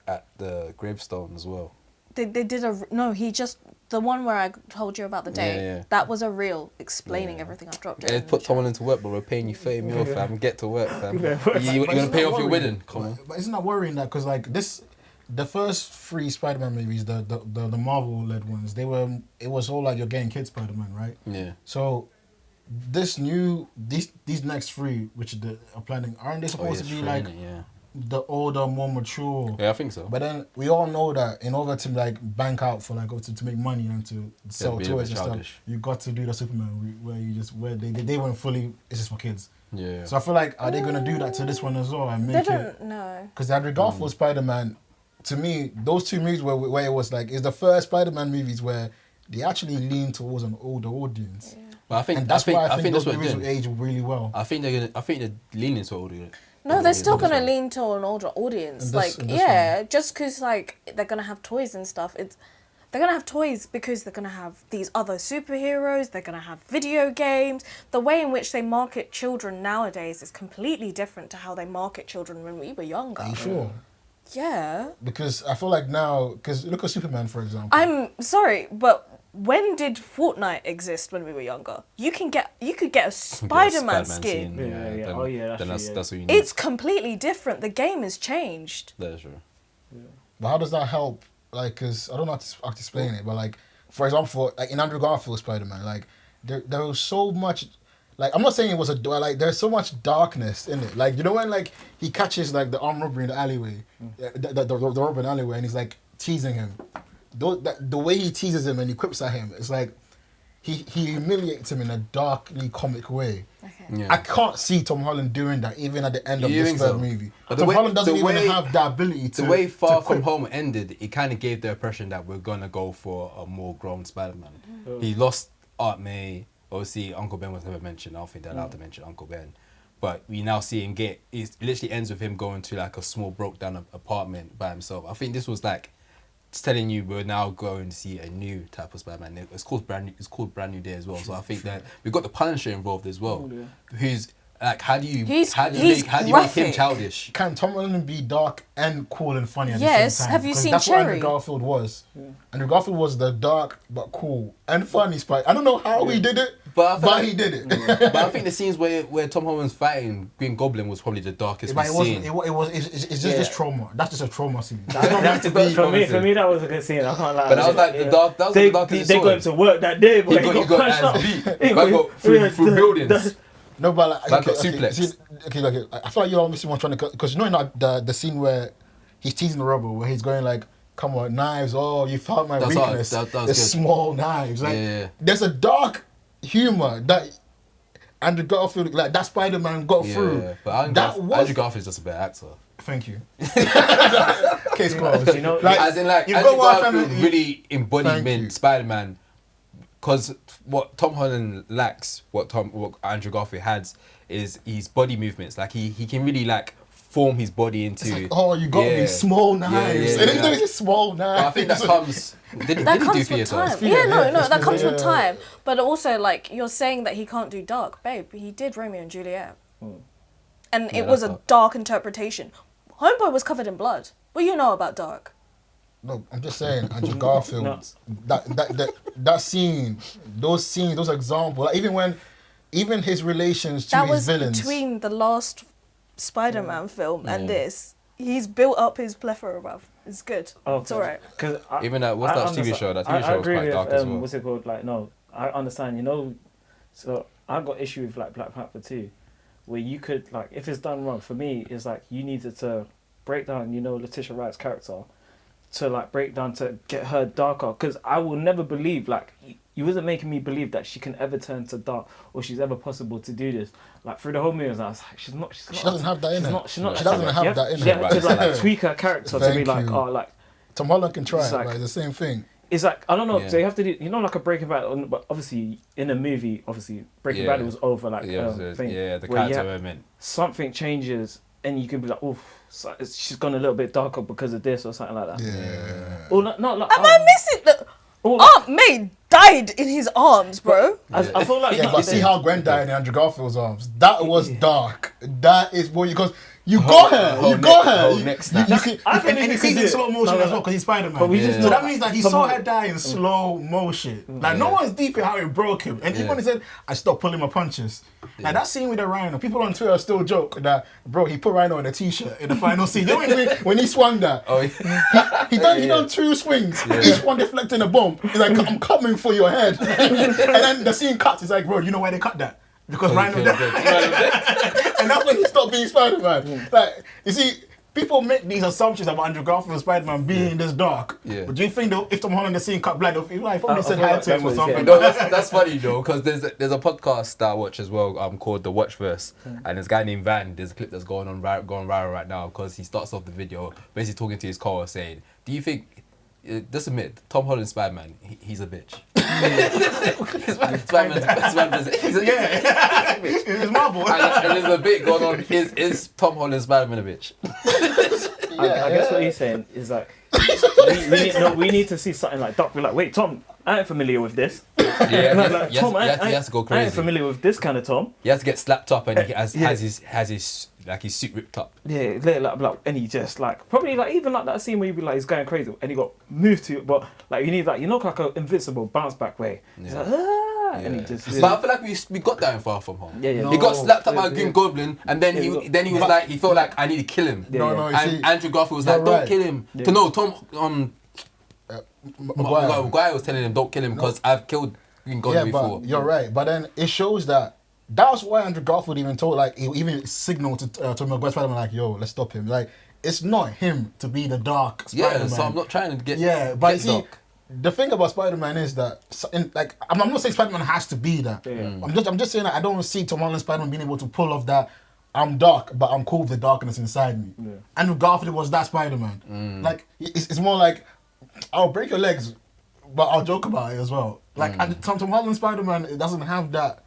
at the gravestone as well. They did the one where I told you about the day. Yeah. That was a reel explaining everything I've dropped. Yeah, put Tom Holland to work, but we're paying you 30 mil, fam. Get to work, fam. You're gonna pay off your wedding. Come on. But isn't that worrying that because like the first 3 Spider-Man movies, the Marvel-led ones, it was all like you're getting kid Spider-Man, right? Yeah. So these next 3, which are planning, aren't they supposed to be like the older, more mature? Yeah, I think so. But then we all know that in order to like bank out for like to make money and to sell toys and stuff, you got to do the Superman where they went fully. It's just for kids. Yeah. So I feel like are they gonna do that to this one as well and make it? No. Because the Andrew Garfield Spider-Man, to me, those 2 movies where it was like, it's the first Spider-Man movies where they actually lean towards an older audience. Yeah. But I think that's why I think that's those what movies will age really well. I think they're leaning to older. No, they're still gonna lean to an older audience. Just because like they're gonna have toys and stuff. They're gonna have toys because they're gonna have these other superheroes. They're gonna have video games. The way in which they market children nowadays is completely different to how they market children when we were younger. Are you sure? Yeah. Because I feel like now, because look at Superman, for example. I'm sorry, but when did Fortnite exist when we were younger? You could get a Spider-Man skin. That's what you need. It's completely different. The game has changed. That's true. Yeah. But how does that help? Like, because I don't know how to explain it, but like, for example, like in Andrew Garfield Spider-Man, like there was so much. Like, I'm not saying it was there's so much darkness in it. Like, you know when, like, he catches, like, the armed robbery in the alleyway, the robber in the alleyway, and he's, like, teasing him. The way he teases him and he quips at him, it's like, he humiliates him in a darkly comic way. Okay. Yeah. I can't see Tom Holland doing that, even at the end of this third movie. But Tom Holland doesn't even have the ability to... The way Far From Home ended, it kind of gave the impression that we're going to go for a more grown Spider-Man. Mm. He lost Aunt May. Obviously, Uncle Ben was never mentioned. I don't think they're allowed to mention Uncle Ben. But we now see him it literally ends with him going to like a small broke down apartment by himself. I think this was like just telling you we're now going to see a new type of Spider-Man. It's called Brand New Day as well. So I think that we've got the Punisher involved as well. Who's like, how do you make him childish? Can Tom Holland be dark and cool and funny at the same time? Have you seen that's Cherry? What Andrew Garfield was. Yeah. Andrew Garfield was the dark but cool and funny Spider. I don't know how he did it, but he did it. But I think the scenes where Tom Holland's fighting Green Goblin was probably the darkest scene. It's just this trauma. That's just a trauma scene. That's not meant to be. For me, that was a good scene. I can't lie. But that was like the darkest. They got him to work that day, but he got punched up. He got through buildings. No, but like, suplex. Okay, I feel like you're obviously one trying to, because you know in the scene where he's teasing the robber, where he's going like, "Come on, knives! Oh, you found my weakness. The small knives." Like, there's a dark humor that Andrew Garfield, like that Spider-Man got through. Yeah. But Andrew Garfield's just a better actor. Thank you. Case closed. You know, Andrew Garfield really embodied Spider-Man. Because what Tom Holland lacks, what Andrew Garfield has, is his body movements. Like he can really like form his body into. It's like, oh, you got these small knives. And then there's small knives. But I think that comes. That comes with time. That comes with time. But also, like you're saying that he can't do dark, babe. He did Romeo and Juliet, and it was a dark interpretation. Homeboy was covered in blood. What you know about dark? No, I'm just saying, Andrew Garfield, that scene, those examples, like even his relations to his villains. That was between the last Spider-Man film and this. He's built up his plethora, bruv. It's good. Okay. It's alright. Even that, what's that TV show? That TV show was quite dark as well. What's it called? Like, no, I understand, you know, so I got issue with like Black Panther 2, where you could, like, if it's done wrong, for me, it's like you needed to break down, you know, Letitia Wright's character, to like break down to get her darker, because I will never believe, like, you wasn't making me believe that she can ever turn to dark or she's ever possible to do this. Like through the whole movie, I was like, she doesn't have that in her. She doesn't have that in her. She had to like tweak her character to be like, oh, like Tom Holland can try it, like, the same thing. It's like, I don't know, so you have to do, you know, like a Breaking Bad, but obviously in a movie, Breaking Bad was over, like, thing. Yeah, the character moment. Something changes and you can be like, oh, so she's gone a little bit darker because of this or something like that. Yeah. Or not like... Am I missing the... Aunt May died died in his arms, bro. I feel like Yeah, but see how Gwen died in Andrew Garfield's arms. That was dark. That is what because you got her. You got her. Next You snap. can, I think and you you could see do in it. slow motion No, as well because he's Spider-Man. But we just So that means that he Come saw on. her die in slow motion. Like no one's deep in how it broke him. And even when he said, "I stopped pulling my punches," like that scene with the Rhino, people on Twitter still joke that bro he put Rhino in a t-shirt in the final scene. You know when he swung that. Oh, He done 2 swings, each one deflecting a bomb. He's like, I'm coming for your head. And then the scene cuts. He's like, bro, you know why they cut that? Because Rhino died. And that's when he stopped being Spider-Man. Like, you see, people make these assumptions about Andrew Garfield and Spider-Man being this dark. Yeah. But do you think if Tom Holland the scene cut blood, if like, probably I said feel hi like to him or that's what he's something? No, that's funny though, because there's a podcast that I watch as well, called The Watchverse, and this guy named Van. There's a clip that's going viral right now because he starts off the video basically talking to his co saying, "Do you think?" Just admit, Tom Holland's Spider-Man, he's a bitch. Spider-Man's It's Marvel. and there's a bit going on. Is Tom Holland's Spider-Man a bitch? I guess what he's saying is like we need to see something like Doc. We're like, wait, Tom, I ain't familiar with this. Yeah, Like, Tom, he has to go I ain't crazy. familiar with this kind of Tom. He has to get slapped up, and he has his his suit ripped up. Yeah, like, and he just like probably like even like that scene where you be like he's going crazy and he got moved to, but like you need like like an invincible bounce back way. He's like and he just. But I feel like we got that in Far From Home. Yeah. He got slapped up by a Green Goblin, and then he was like he felt like I need to kill him. No, you And see, Andrew Garfield was like, "Don't kill him." Yeah. No, Tom Maguire. Maguire was telling him, "Don't kill him because I've killed Green Goblin Yeah, before." but you're right. But then it shows that that's why Andrew Garfield even told, like, he even signaled to Maguire Spider-Man, like, yo, let's stop him. Like, it's not him to be the dark Spider-Man. Yeah, so I'm not trying to get but get see, dark. the thing about Spider-Man is that, like, I'm not saying Spider-Man has to be that. Yeah. I'm just saying that I don't see Tom Holland Spider-Man being able to pull off that. I'm dark, but I'm cool with the darkness inside me. Yeah. Andrew Garfield was that Spider-Man. Like, it's more like, I'll break your legs, but I'll joke about it as well. Like, and Tom Holland Spider-Man, it doesn't have that.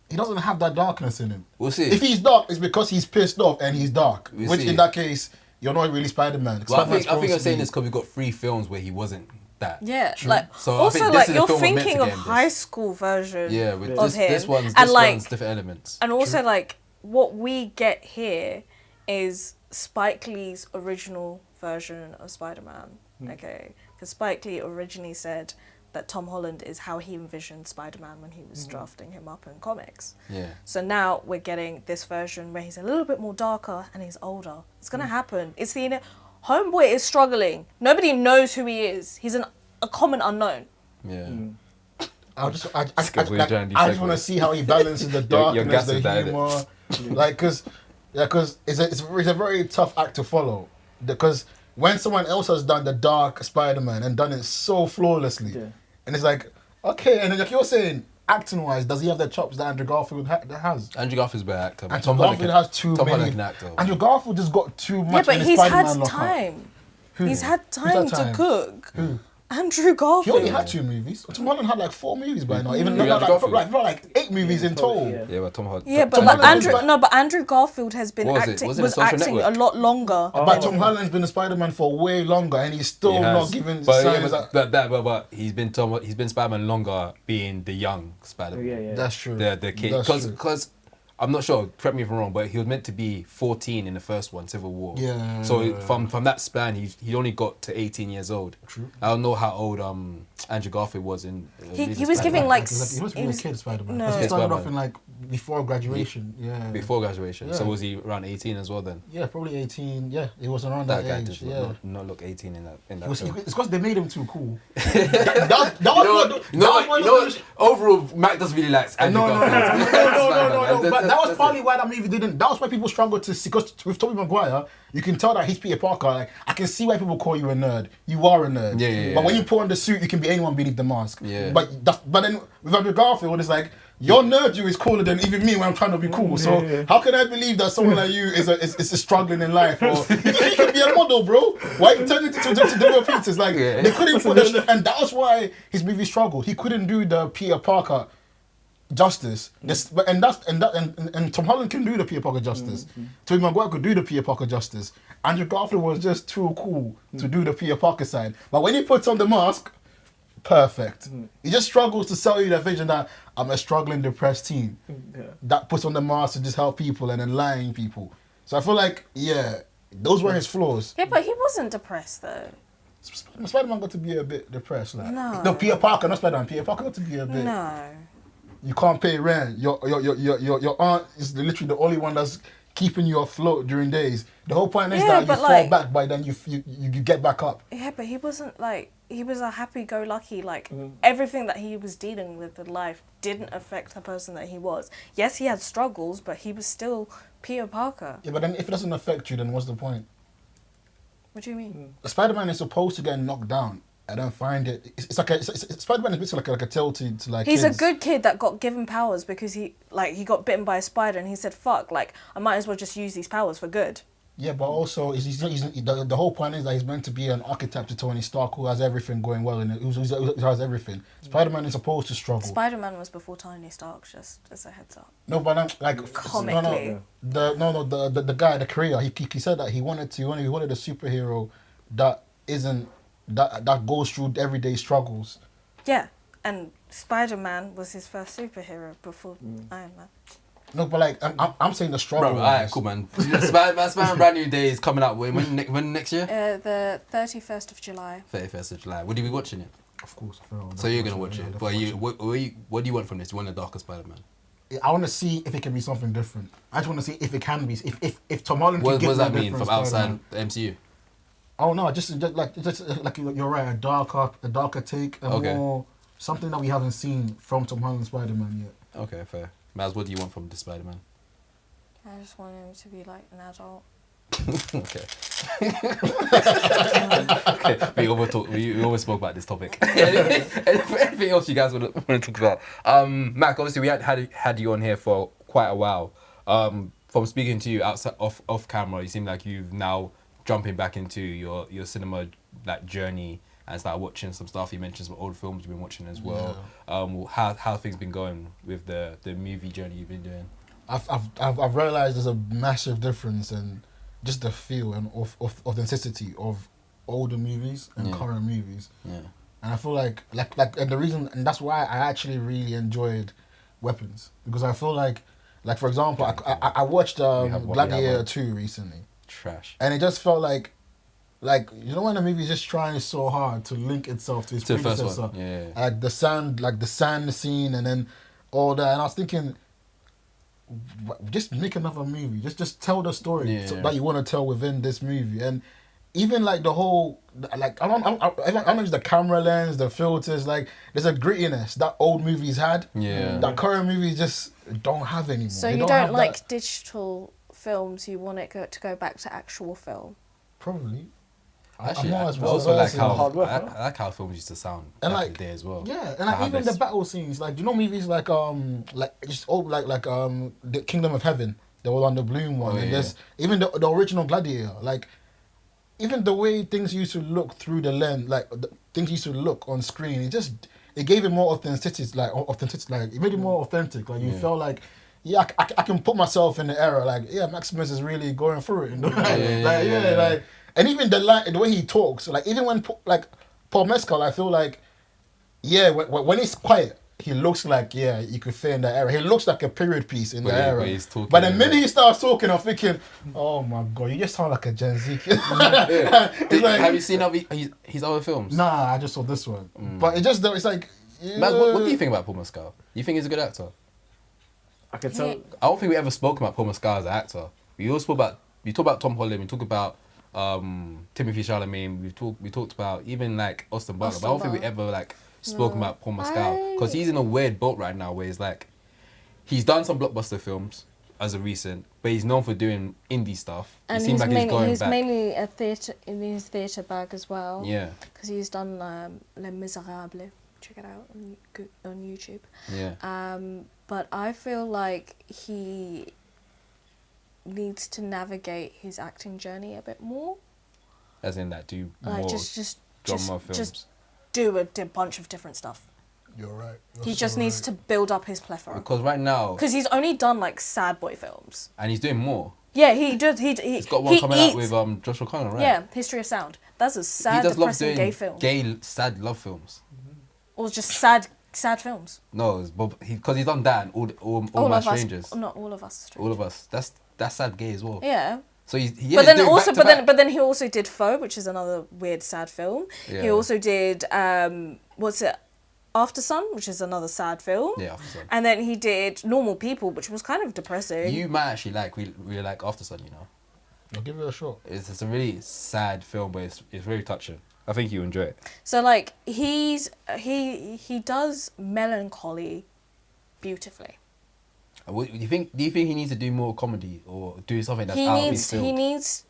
He doesn't have that darkness in him. We'll see. If he's dark, it's because he's pissed off and he's dark. We'll Which see. in that case, you're not really Spider-Man. Well, I think you're saying this because we got 3 films where he wasn't that. Yeah, True. like So I also think this like is a you're film we're meant to thinking of get in this. high school version Yeah, with of him, this one's and like different elements. and also like what we get here is Spike Lee's original version of Spider-Man. Okay, because Spike Lee originally said that Tom Holland is how he envisioned Spider-Man when he was drafting him up in comics. Yeah. So now we're getting this version where he's a little bit more darker and he's older. It's gonna happen. It's the Homeboy is struggling. Nobody knows who he is. He's a common unknown. Yeah. I just what you're trying to do, want to see how he balances the You're darkness, the gassing that, humor. Like, because it's a very tough act to follow. Because when someone else has done the dark Spider-Man and done it so flawlessly, and it's like, okay, and then like you're saying, acting-wise, does he have the chops that Andrew Garfield has? Andrew Garfield's a better actor. Andrew Garfield has too Tom many. Holland can act, though. Andrew Garfield just got too much. Yeah, but in his he's Spider-Man had lockup. time. Who? He's had Who's time had to time? cook. Who? Andrew He Garfield. only had 2 movies. Tom Holland had like 4 movies by now. Even Andrew Garfield? like 8 movies in total. Yeah, but Tom Holland. Yeah, but, Tom but Holland Andrew is- but Andrew Garfield has been What was it? acting Was it was Social acting Network? a lot longer. But Tom Holland's been a Spider-Man for way longer, and he's still He has. not giving but, signs. but he's been Spider-Man longer, being the young Spider-Man. Yeah. That's true. The kid, That's true. because I'm not sure. Correct me if I'm wrong, but he was meant to be 14 in the first one, Civil War. Yeah. So from that span, he only got to 18 years old. True. I don't know how old Andrew Garfield was in. He Amazing was Spider-Man. giving like He must be a kid Spider-Man. No. Because he Kid started Spider-Man. off in like before graduation. Yeah. Before graduation. So Yeah. was he around 18 as well then? Yeah, probably 18. Yeah, he was around That that, guy age. did Yeah. not look 18 in that He was, film. it's because they made him too cool. that was You know what? Overall, Mac doesn't really like Andrew No. Garfield. But that was partly why that movie didn't. That was why people struggled to see. Because with Tobey Maguire, you can tell that he's Peter Parker. Like, I can see why people call you a nerd. You are a nerd. Yeah. But when you put on the suit, you can be anyone beneath the mask. Yeah. But then with Andrew Garfield, it's like your nerd you is cooler than even me when I'm trying to be cool. So how can I believe that someone like you is struggling in life? Or you can be a model, bro. Why you turn into Daniel Peters? Like they couldn't put and that was why his movie struggled. He couldn't do the Peter Parker justice. And Tom Holland can do the Peter Parker justice. Tobey Maguire could do the Peter Parker justice. Andrew Garfield was just too cool to do the Peter Parker side. But when he puts on the mask, perfect. He just struggles to sell you the vision that I'm a struggling, depressed teen that puts on the mask to just help people and then lying people. So I feel like, those were his flaws. Yeah, but he wasn't depressed though. Spider-Man got to be a bit depressed. Like. No. Peter Parker, not Spider-Man. Peter Parker got to be a bit. No. You can't pay rent. Your aunt is literally the only one that's keeping you afloat during days. The whole point is that you fall back, but then you get back up. Yeah, but he wasn't like, he was a happy-go-lucky, like, everything that he was dealing with in life didn't affect the person that he was. Yes, he had struggles, but he was still Peter Parker. Yeah, but then if it doesn't affect you, then what's the point? What do you mean? Spider-Man is supposed to get knocked down. I don't find it. It's like Spider-Man is basically like a tale to like. He's kids. a good kid that got given powers because he got bitten by a spider and he said, "Fuck, like I might as well just use these powers for good." Yeah, but also the whole point is that he's meant to be an archetype to Tony Stark, who has everything going well and who has everything. Spider-Man is supposed to struggle. Spider-Man was before Tony Stark, just as a heads up. No, but I'm, like comically. The guy, the creator, he said that he wanted a superhero that isn't that goes through everyday struggles. Yeah, and Spider-Man was his first superhero before Iron Man. No, but like I'm saying the struggle. Bro, alright, cool, man. Spider-Man Brand New Day is coming out when next year? The 31st of July. 31st of July. Would you be watching it? Of course. So you're gonna watch it. But what do you want from this? You want a darker Spider-Man? I want to see if it can be something different. I just want to see if it can be. If Tom Holland can What give does that mean different from outside Spider-Man. the MCU? Oh no, just like you're right. A darker take, more something that we haven't seen from Tom Holland's Spider-Man yet. Okay, fair. Maz, what do you want from this Spider-Man? I just want him to be like an adult. Okay. Okay. We always spoke about this topic. Anything else you guys want to talk about? Mack, obviously we had you on here for quite a while. From speaking to you outside off camera, you seem like you've now jumping back into your cinema like journey and start watching some stuff. You mentioned some old films you've been watching as well. Yeah. How things been going with the movie journey you've been doing? I've realized there's a massive difference in just the feel and authenticity of older movies and current movies. Yeah. And I feel like and the reason, and that's why I actually really enjoyed Weapons, because I feel like for example, I watched Gladiator II recently. Trash. And it just felt like you know when a movie is just trying so hard to link itself to its predecessor. First one. Yeah. Like the sand scene and then all that, and I was thinking, just make another movie. Just tell the story that you want to tell within this movie. And even like the whole like I don't know the camera lens, the filters, like there's a grittiness that old movies had. Yeah. That current movies just don't have anymore. So you don't like digital films, you want it to go back to actual film? Probably. Actually, I also like how films used to sound and back in the day as well. Yeah, and like even the battle scenes, like do you know movies like the Kingdom of Heaven, the Orlando Bloom one, and there's even the original Gladiator, like even the way things used to look through the lens, like things used to look on screen, it gave it more authenticity, like it made it more authentic. Like you felt like, I can put myself in the era. Like, Maximus is really going through it. And even the way he talks, like even when Paul Mescal, I feel like, when he's quiet, he looks like you could fit in the era. He looks like a period piece in the era. But the minute he starts talking, I'm thinking, oh my god, you just sound like a Gen Z kid. Have you seen his other films? Nah, I just saw this one. But it's like. Man, what do you think about Paul Mescal? You think he's a good actor? I can tell. I don't think we ever spoke about Paul Mescal as an actor. We talk about Tom Holland. We talk about Timothee Chalamet. We talked about even like Austin Butler. But I don't think we ever spoken about Paul Mescal, because he's in a weird boat right now where he's done some blockbuster films as a recent, but he's known for doing indie stuff. And he's mainly in his theatre bag as well. Yeah, because he's done Les Miserables. Check it out on YouTube. Yeah. But I feel like he needs to navigate his acting journey a bit more. As in that, do more drama films. Just do a bunch of different stuff. You're right. He just needs to build up his plethora. Because right now... Because he's only done sad boy films. And he's doing more. Yeah, he does. He's got one coming out with Josh O'Connor, right? Yeah, History of Sound. That's a sad, depressing gay film. Sad love films. Or just sad films. No, because he's done that and all my strangers. Not all of us. All of us. That's sad gay as well. Yeah. So he's but then doing also, back-to-back. but then he also did Foe, which is another weird sad film. Yeah. He also did what's it, After Sun, which is another sad film. Yeah, After Sun. And then he did Normal People, which was kind of depressing. You might actually really like After Sun, you know. I'll give it a shot. It's a really sad film, but it's really touching. I think you enjoy it. So like he does melancholy beautifully. What, do you think he needs to do more comedy or do something that's out of his field? He needs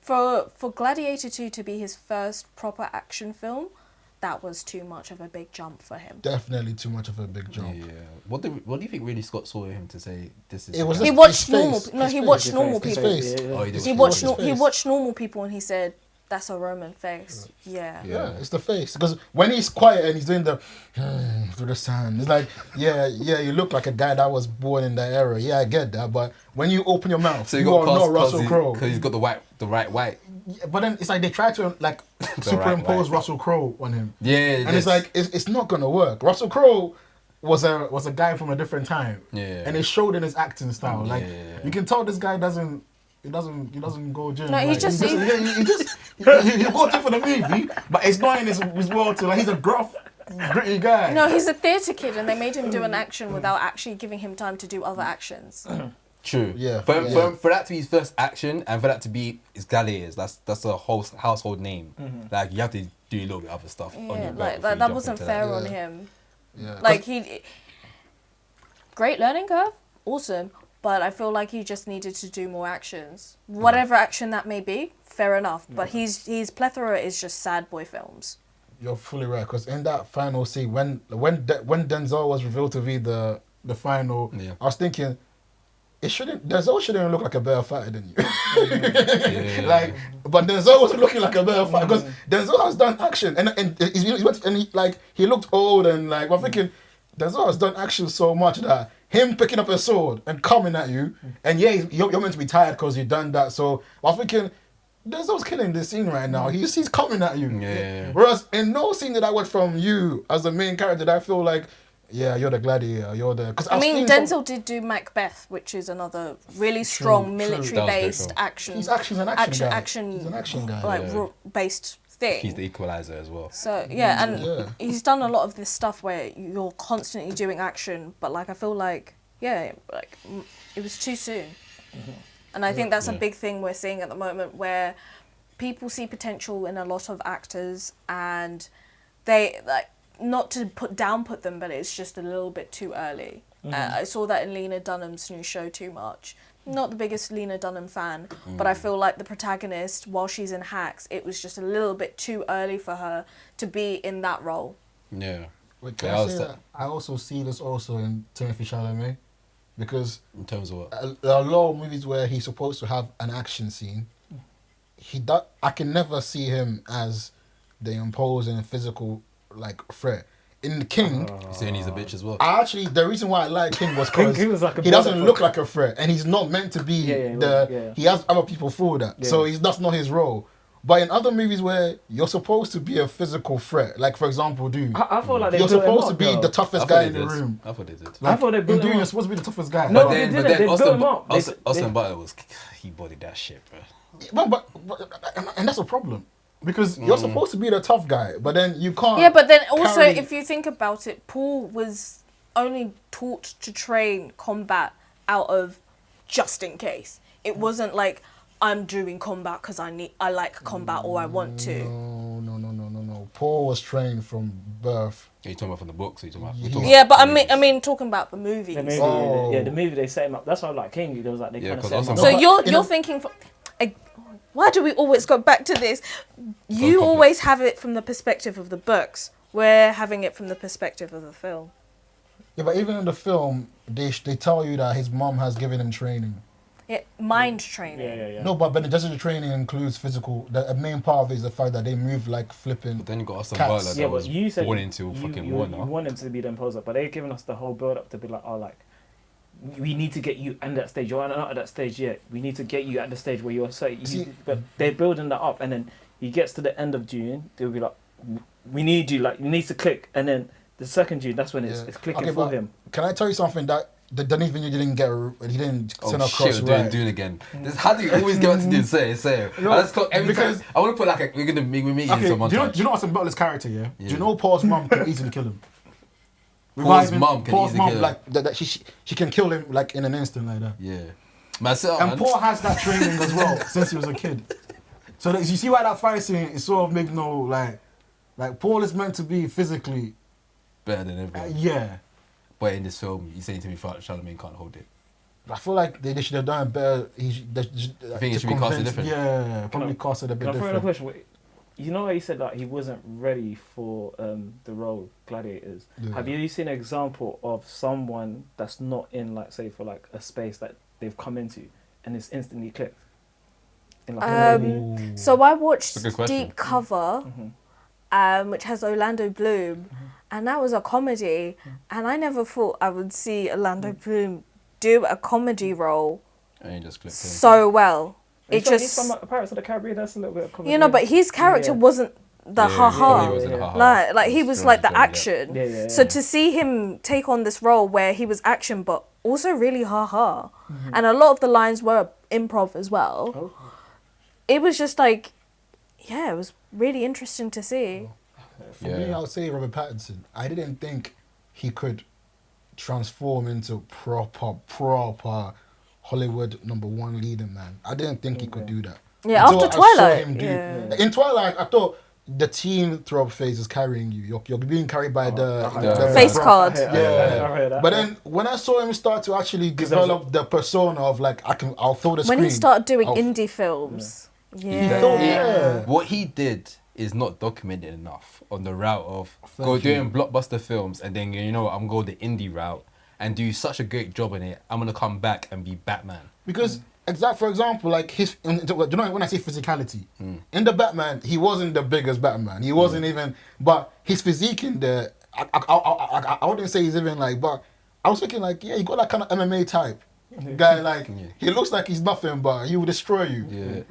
for Gladiator II to be his first proper action film. That was too much of a big jump for him. Definitely too much of a big jump. Yeah. What do you think really Scott saw in him to say this is? It was He just watched his normal. face. No, His he face. watched His normal face. people. His face. Oh, he did. He watched normal people, and he said, "That's a Roman face." Yeah. Yeah, it's the face. Because when he's quiet and he's doing the through the sand, it's like, yeah, you look like a guy that was born in that era. Yeah, I get that. But when you open your mouth, So you are not Russell Crowe. because he's got the right white. Yeah, but then it's like they try to like superimpose right. Russell Crowe on him. Yeah, and it's like it's not gonna work. Russell Crowe was a guy from a different time. Yeah. And it showed in his acting style. Like Yeah. you can tell this guy doesn't go gym. No, he like, just- he go gym for the movie, but it's not in his world. Like he's a gruff, gritty guy. No, he's a theatre kid, and they made him do an action without actually giving him time to do other actions. True. Yeah. For that to be his first action and for that to be his Gladiators, that's a whole household name. Like you have to do a little bit of other stuff on your Yeah, belt. like before you that jump wasn't into fair that. on Yeah. him. Yeah. Like great learning curve, awesome, but I feel like he just needed to do more actions. Whatever action that may be, fair enough. But his plethora is just sad boy films. You're fully right, because in that final scene, when Denzel was revealed to be the final, Yeah. I was thinking, Denzel shouldn't look like a better fighter than you. Like, but Denzel was looking like a better fighter because Denzel has done action and he looked old and like I'm thinking Denzel has done action so much that him picking up a sword and coming at you and you're meant to be tired because you've done that. So I was thinking. Denzel's killing this scene right now. He's coming at you. Yeah. Whereas in no scene that I watched from you as the main character, that I feel like, yeah, you're the gladiator. You're the. Because I mean, Denzel did do Macbeth, which is another really strong military-based action. He's actually an action guy. Action. He's an action guy. Like based thing. He's the equalizer as well. So yeah, and Yeah. he's done a lot of this stuff where you're constantly doing action, but like I feel like it was too soon. And I think that's a big thing we're seeing at the moment where people see potential in a lot of actors and they like not to put them, but it's just a little bit too early. I saw that in Lena Dunham's new show Too Much. Not the biggest Lena Dunham fan, but I feel like the protagonist, while she's in Hacks, it was just a little bit too early for her to be in that role. Yeah. Wait, can I say that? I also see this also in Timothee Chalamet. Because in terms of what? There are a lot of movies where he's supposed to have an action scene. I can never see him as the imposing physical like threat. In King, You're saying he's a bitch as well. the reason why I like King was because King was like a he doesn't motherfucker. look like a threat, and he's not meant to be He has other people through that, so that's not his role. But in other movies where you're supposed to be a physical threat, like for example, Dune, I feel like they you're built him supposed up, to be though. the toughest guy in the did. room. I thought they did. Like, I thought they built in Dune, him you're up. supposed to be the toughest guy. No, But they then didn't. They built him up. Austin Butler he bodied that shit, bro. But and that's a problem. Because you're supposed to be the tough guy, but then you can't. Yeah, but then also, carry- if you think about it, Paul was only taught to train combat out of just in case. It wasn't like I'm doing combat because I like combat or I want to. No. Paul was trained from birth. Are you talking about from the books? Or you talking about? Yeah, but I mean, talking about the movies. The movie, Oh. the movie they set him up. That's why I like King. It was like they Yeah, kind of 'cause set him up. also- So you're thinking from. Why do we always go back to this? You complex. always have it from the perspective of the books. We're having it from the perspective of the film. Yeah, but even in the film, they tell you that his mom has given him training. Yeah, mind training. Yeah. No, but doesn't the training includes physical? The main part of it is the fact that they move like flipping. But then you got Austin Cats. Butler that Yeah, but was you said born into fucking you Warner. want him to be the imposer, but they're giving us the whole build up to be like, we need to get you at that stage. You're not at that stage yet. We need to get you at the stage where you're but they're building that up, and then he gets to the end of June. They'll be like, we need you, like, you need to click, and then the second June, that's when it's clicking for him. Can I tell you something that the Denis you didn't get? He didn't send across shit, we're doing Dune again. How do you always get to Dune? Say it. Let's go every time. I want to put like we're gonna make me meet okay, in some montage. Do you know what's about this character? Yeah. Do you know Paul's mom can easily kill him? Paul's mom can easily kill him. Like that she can kill him like in an instant like that. Yeah. Myself. And Paul has that training as well since he was a kid. So that, you see why that fight scene is sort of make no like Paul is meant to be physically better than everyone. Yeah. But in this film, you're saying to me Chalamet can't hold it. I feel like they should have done it better. I think it should be casted different. Yeah, probably casted a bit different. Can I throw in a question? You know how you said that he wasn't ready for the role Gladiators? Yeah. Have you seen an example of someone that's not in, like, say, for like a space that they've come into and it's instantly clicked? In like a movie? So I watched Deep Cover, which has Orlando Bloom, and that was a comedy, and I never thought I would see Orlando Bloom do a comedy role and he just clicked so well. It just he's from Pirates of the Caribbean. That's a little bit of comedy. You know, but his character wasn't the like he was like the action. So to see him take on this role where he was action but also really and a lot of the lines were improv as well. It was just like, it was really interesting to see. For me, I would say Robert Pattinson. I didn't think he could transform into proper Hollywood #1 leading man. I didn't think he could do that. Yeah, after Twilight. In Twilight, I thought the teen throb phase is carrying you. You're being carried by the face card. But then when I saw him start to actually develop the persona of like I'll throw the screen. When he started doing indie films. What he did is not documented enough on the route of doing blockbuster films and then I'm going the indie route and do such a great job in it. I'm gonna come back and be Batman. Because for example, like do you know when I say physicality in the Batman, he wasn't the biggest Batman. He wasn't even, but his physique in the I wouldn't say he's even like, but I was thinking like he got that kind of MMA type. Guy like he looks like he's nothing, but he will destroy you.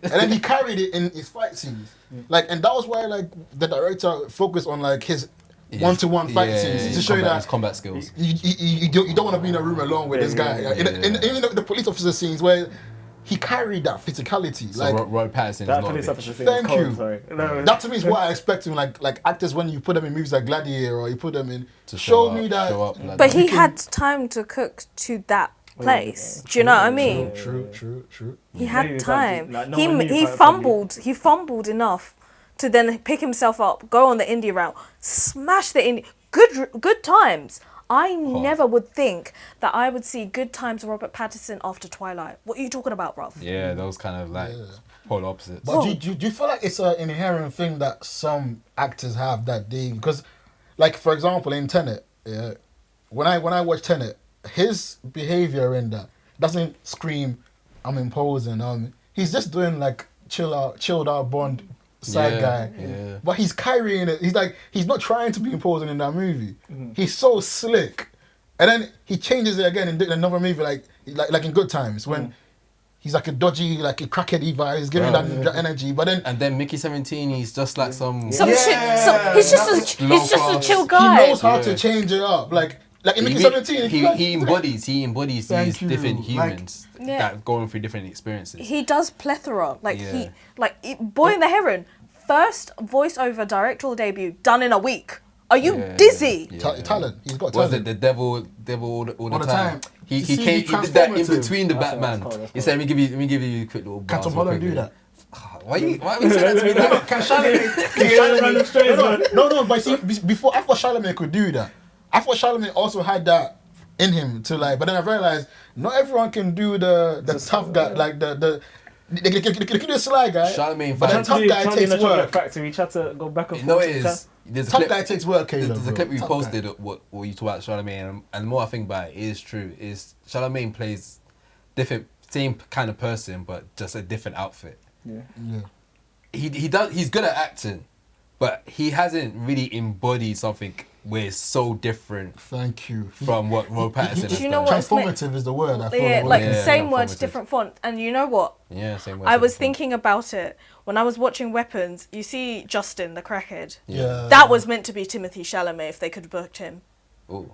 And then he carried it in his fight scenes, and that was why like the director focused on like his one-to-one fight scenes to show you that his combat skills. You don't want to be in a room alone with this guy. In the police officer scenes where he carried that physicality. So like Robert Pattinson is not police officer. Thank you. That to me is what I expect him like actors when you put them in movies like Gladiator or you put them in to show me that. But he had time to cook to that place. Do you know what I mean? True. He had time. He fumbled enough to then pick himself up, go on the indie route, smash the indie. Good times. I never would think that I would see Good Times of Robert Pattinson after Twilight. What are you talking about, bruv? Yeah, those kind of like polar opposites. But do you feel like it's an inherent thing that some actors have that they, because like for example in Tenet, when I watch Tenet, his behavior in that doesn't scream I'm imposing. He's just doing like chilled out Bond side guy. But he's carrying it. He's not trying to be imposing in that movie. He's so slick. And then he changes it again in another movie like in Good Times when he's like a dodgy, like a crackheady vibe. He's giving that energy. But then and then Mickey 17, he's just like he's just a chill guy. He knows how to change it up. Like in Mickey 17, he embodies these different humans that going through different experiences. He does plethora. Boy in the Heron, first voiceover directorial debut done in a week. Are you dizzy? Talent. He's got talent. Was it the devil all the time? He did that in between the Batman. He said, "Let me give you a quick little." Can Tom Holland do that? Why are you saying that to me? Can Chalamet? No. But see, before I thought Chalamet could do that. I thought Chalamet also had that in him to like, but then I realized not everyone can do the tough guy, like the they can do the sly guy. Chalamet, but the tough guy takes work. Factory, tried to go back and forth. No, it is. Tough guy takes work. There's a clip we posted what you talk about Chalamet, and the more I think about it is true. Is Chalamet plays same kind of person, but just a different outfit. He's good at acting. but he hasn't really embodied something where it's so different. Thank you. From what Robert Pattinson has you know done. what? Transformative is the word. I feel Yeah, like Yeah, same transformative. words, different font. And you know what? Yeah, same way. I was thinking about it when I was watching Weapons. You see Justin, the crackhead. Yeah. That was meant to be Timothee Chalamet if they could have booked him. Ooh.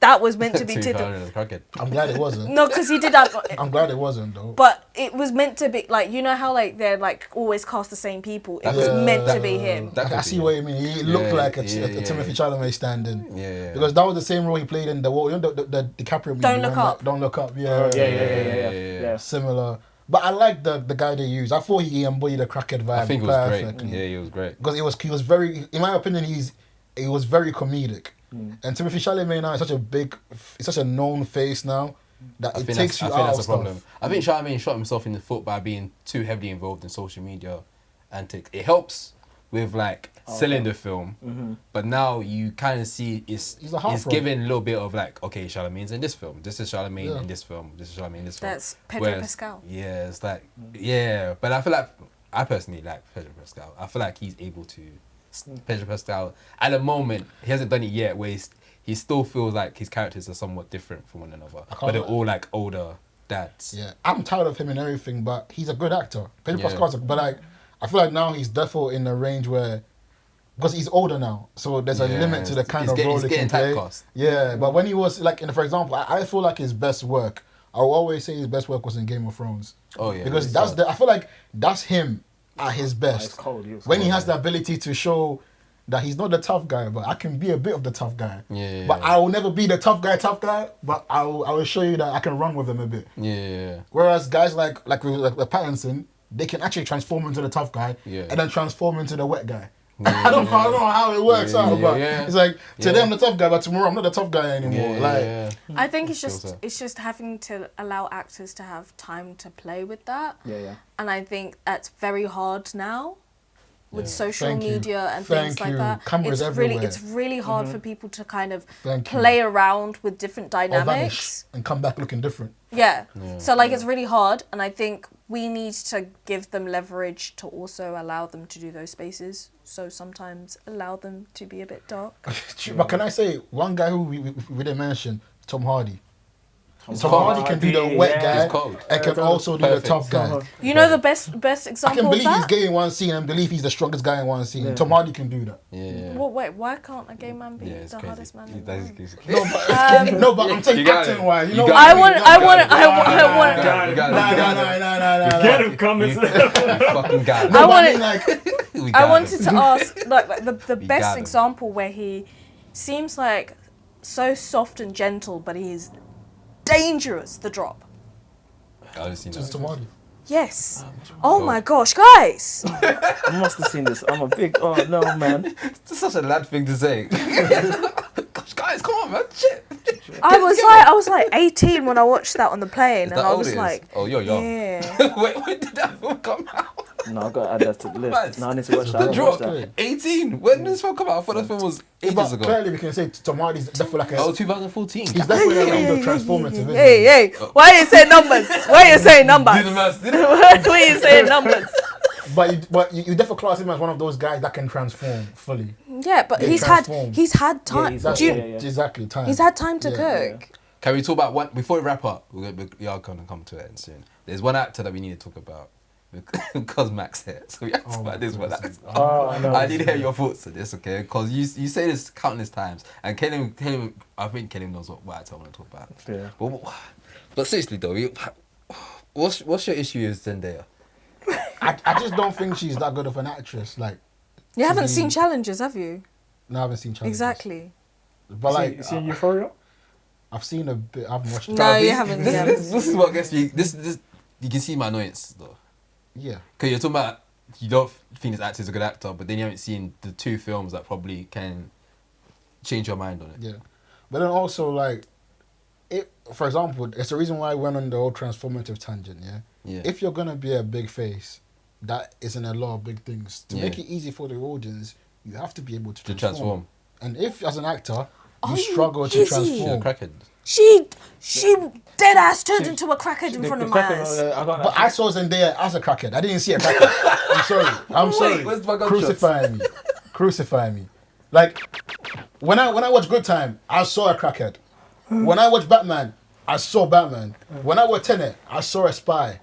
That was meant to be I'm glad it wasn't. No, because he did that. I'm glad it wasn't though. But it was meant to be like, you know how like they're like always cast the same people. It was meant to be him. I see what you mean. He looked like a Timothee Chalamet stand-in. Yeah. Because that was the same role he played in the DiCaprio movie. Don't Look Up. Don't Look Up. Yeah. Similar. But I like the guy they used. I thought he embodied the crackhead vibe I think it was perfectly. great. Yeah, he was great. Because he was very, in my opinion, he was very comedic. And Timothee Chalamet now is such a known face now that it takes you out of stuff. Problem. I think Chalamet shot himself in the foot by being too heavily involved in social media antics. It helps with like selling the film, but now you kind of see it's giving a little bit of like, okay, Chalamet's in this film. This is Chalamet in this film. This is Chalamet in this film. That's Pedro Pascal. Yeah, it's like but I feel like I personally like Pedro Pascal. I feel like he's able to. Pedro Pascal at the moment he hasn't done it yet where he still feels like his characters are somewhat different from one another, but they're all like older dads. Yeah, I'm tired of him and everything, but he's a good actor. Pedro Pascal's but like I feel like now he's definitely in a range where because he's older now, so there's a limit to the kind of role he can play. Yeah, but when he was like for example, I feel like his best work. I will always say his best work was in Game of Thrones. Oh yeah, because I feel like that's him at his best. When he has the ability to show that he's not the tough guy, but I can be a bit of the tough guy. But I will never be the tough guy, but I will show you that I can run with him a bit. Whereas guys like Pattinson, they can actually transform into the tough guy and then transform into the wet guy. I don't know how it works out, but it's like today I'm the tough guy, but tomorrow I'm not the tough guy anymore. I think it's just having to allow actors to have time to play with that. And I think that's very hard now with social media and things like that. Cameras everywhere. It's really hard for people to kind of play around with different dynamics and come back looking different. So like it's really hard, and I think we need to give them leverage to also allow them to do those spaces. So sometimes allow them to be a bit dark. But can I say one guy who we didn't mention, Tom Hardy. Tom Hardy can do the wet guy and can also do the tough guy. You know the best example I can believe of that? he's gay in one scene and believe he's the strongest guy in one scene. Tom Hardy can do that. Well, wait, why can't a gay man be the hardest man in the world? No, but I'm saying acting wise. You know, I want. Get him coming. Fucking guy. I wanted to ask like the best example where he seems like so soft and gentle, but he's dangerous. The Drop. I've seen Just that. Tom Hardy. Yes. Oh my gosh, guys! I must have seen this. I'm a big. Oh no, man! It's such a lad thing to say. Gosh, guys, come on, man! Shit. I was like 18 when I watched that on the plane, and I was like, oh, you're young. Yeah. Wait, when did that film come out? No, I've got to add that to the list. No, I need to watch that. The Drop. 18. When did this film come out? I thought that film was ages ago. Clearly, we can say Tom Hardy's definitely like a. 2014. He's definitely a range of transformative. Hey, why are you saying numbers? Why are you saying numbers? Why are you saying numbers? But you definitely class him as one of those guys that can transform fully. Yeah, but he's had time. Exactly, time. He's had time to cook. Can we talk about one before we wrap up? We are going to come to it soon. There's one actor that we need to talk about because Mack's here, so we have to talk about this one. I need to hear your thoughts on this, okay? Because you say this countless times, and Kelly, I think Kelly knows what actor I want to talk about. Yeah. But seriously though, what's your issue with Zendaya? I just don't think she's that good of an actress. Like, you haven't seen Challenges, have you? No, I haven't seen Challenges. Exactly. But like, you seen Euphoria? I've seen a bit. I haven't watched it. No, you haven't. This is what gets me. This you can see my annoyance though. Yeah. Because you're talking about you don't think this actor's a good actor, but then you haven't seen the two films that probably can change your mind on it. Yeah. But then also like, for example, it's the reason why I went on the whole transformative tangent. Yeah. If you're gonna be a big face, that is in a lot of big things. To make it easy for the audience, you have to be able to transform. And if as an actor you struggle to transform, she dead ass turned into a crackhead in front of my eyes. But I saw Zendaya as a crackhead. I didn't see a crackhead. I'm sorry. Where's my gunshot? Crucify me. Crucify me. Like, when I watch Good Time, I saw a crackhead. When I watch Batman, I saw Batman. When I watch Tenet, I saw a spy.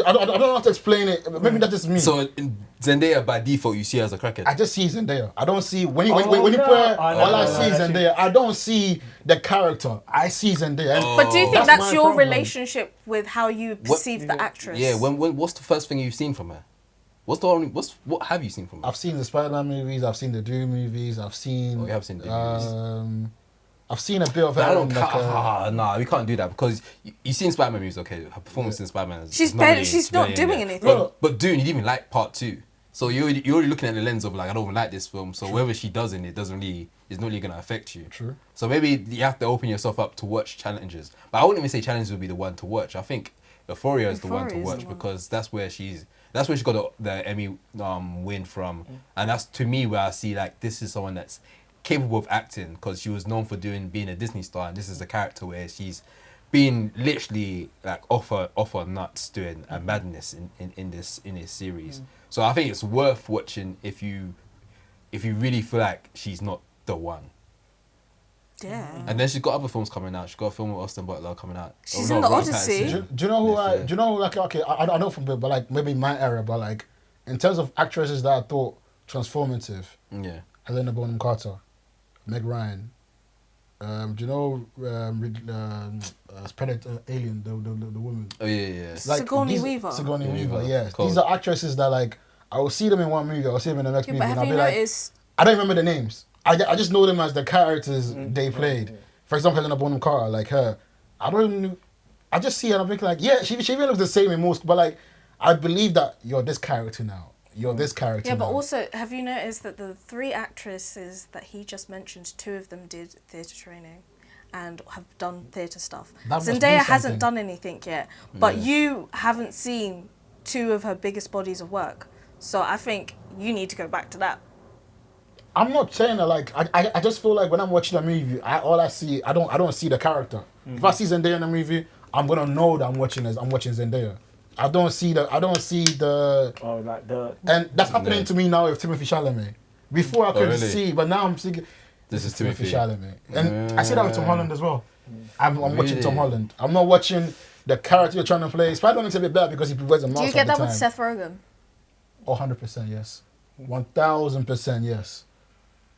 I don't know how to explain it. Maybe that's just me. So in Zendaya, by default, you see her as a crackhead. I just see Zendaya. I don't see when you put all I see is Zendaya. I don't see the character. I see Zendaya. But do you think that's my your problem. relationship with how you perceive the actress? Yeah. What's the first thing you've seen from her? What have you seen from her? I've seen the Spider-Man movies. I've seen the Dune movies. I've seen. Oh, you have seen the movies. I've seen a bit of But I her. don't. Nah, we can't do that because you've seen Spider-Man movies. Okay, her performance in Spider-Man. She's not doing anything. But Dune, you didn't even like part 2. So you're already looking at the lens of like, I don't even like this film. So whether she does in it it's not really gonna affect you. True. So maybe you have to open yourself up to watch challenges. But I wouldn't even say challenges would be the one to watch. I think Euphoria is the one to watch because that's where she got the Emmy win from, and that's to me where I see like this is someone that's capable of acting because she was known for being a Disney star, and this is a character where she's being literally like off her nuts doing a madness in this series. So I think it's worth watching if you really feel like she's not the one. Yeah. And then she's got other films coming out. She's got a film with Austin Butler coming out. She's in the Odyssey. Do you know who do you know like okay I know from but like maybe my era, but like in terms of actresses that I thought transformative. Yeah. Helena Bonham Carter, Meg Ryan. Do you know Predator Alien, the woman? Oh yeah. Like, Sigourney Weaver. Sigourney Weaver, Weaver. yeah. Cool. These are actresses that like I will see them in one movie, I'll see them in the next movie, But and have I'll you be like, noticed? I don't remember the names. I just know them as the characters they played. For example, Helena Bonham Carter, like her. I just see her and I'm thinking like, yeah, she even looks the same in most, but like, I believe that you're this character now. You're this character Yeah, now. but also, have you noticed that the 3 actresses that he just mentioned, 2 of them did theatre training and have done theatre stuff. That must mean Zendaya hasn't something. done anything yet, but you haven't seen 2 of her biggest bodies of work. So I think you need to go back to that. I'm not saying that like I just feel like when I'm watching a movie, I don't see the character. If I see Zendaya in a movie, I'm gonna know that I'm watching Zendaya. I don't see the and that's happening to me now with Timothee Chalamet. Before I couldn't see, but now I'm thinking This is Timothee Chalamet, and I see that with Tom Holland as well. I'm watching Tom Holland. I'm not watching the character you're trying to play. Spider-Man's a bit better because he wears a mask. Do you get that with Seth Rogen? 100% yes. 1000% yes.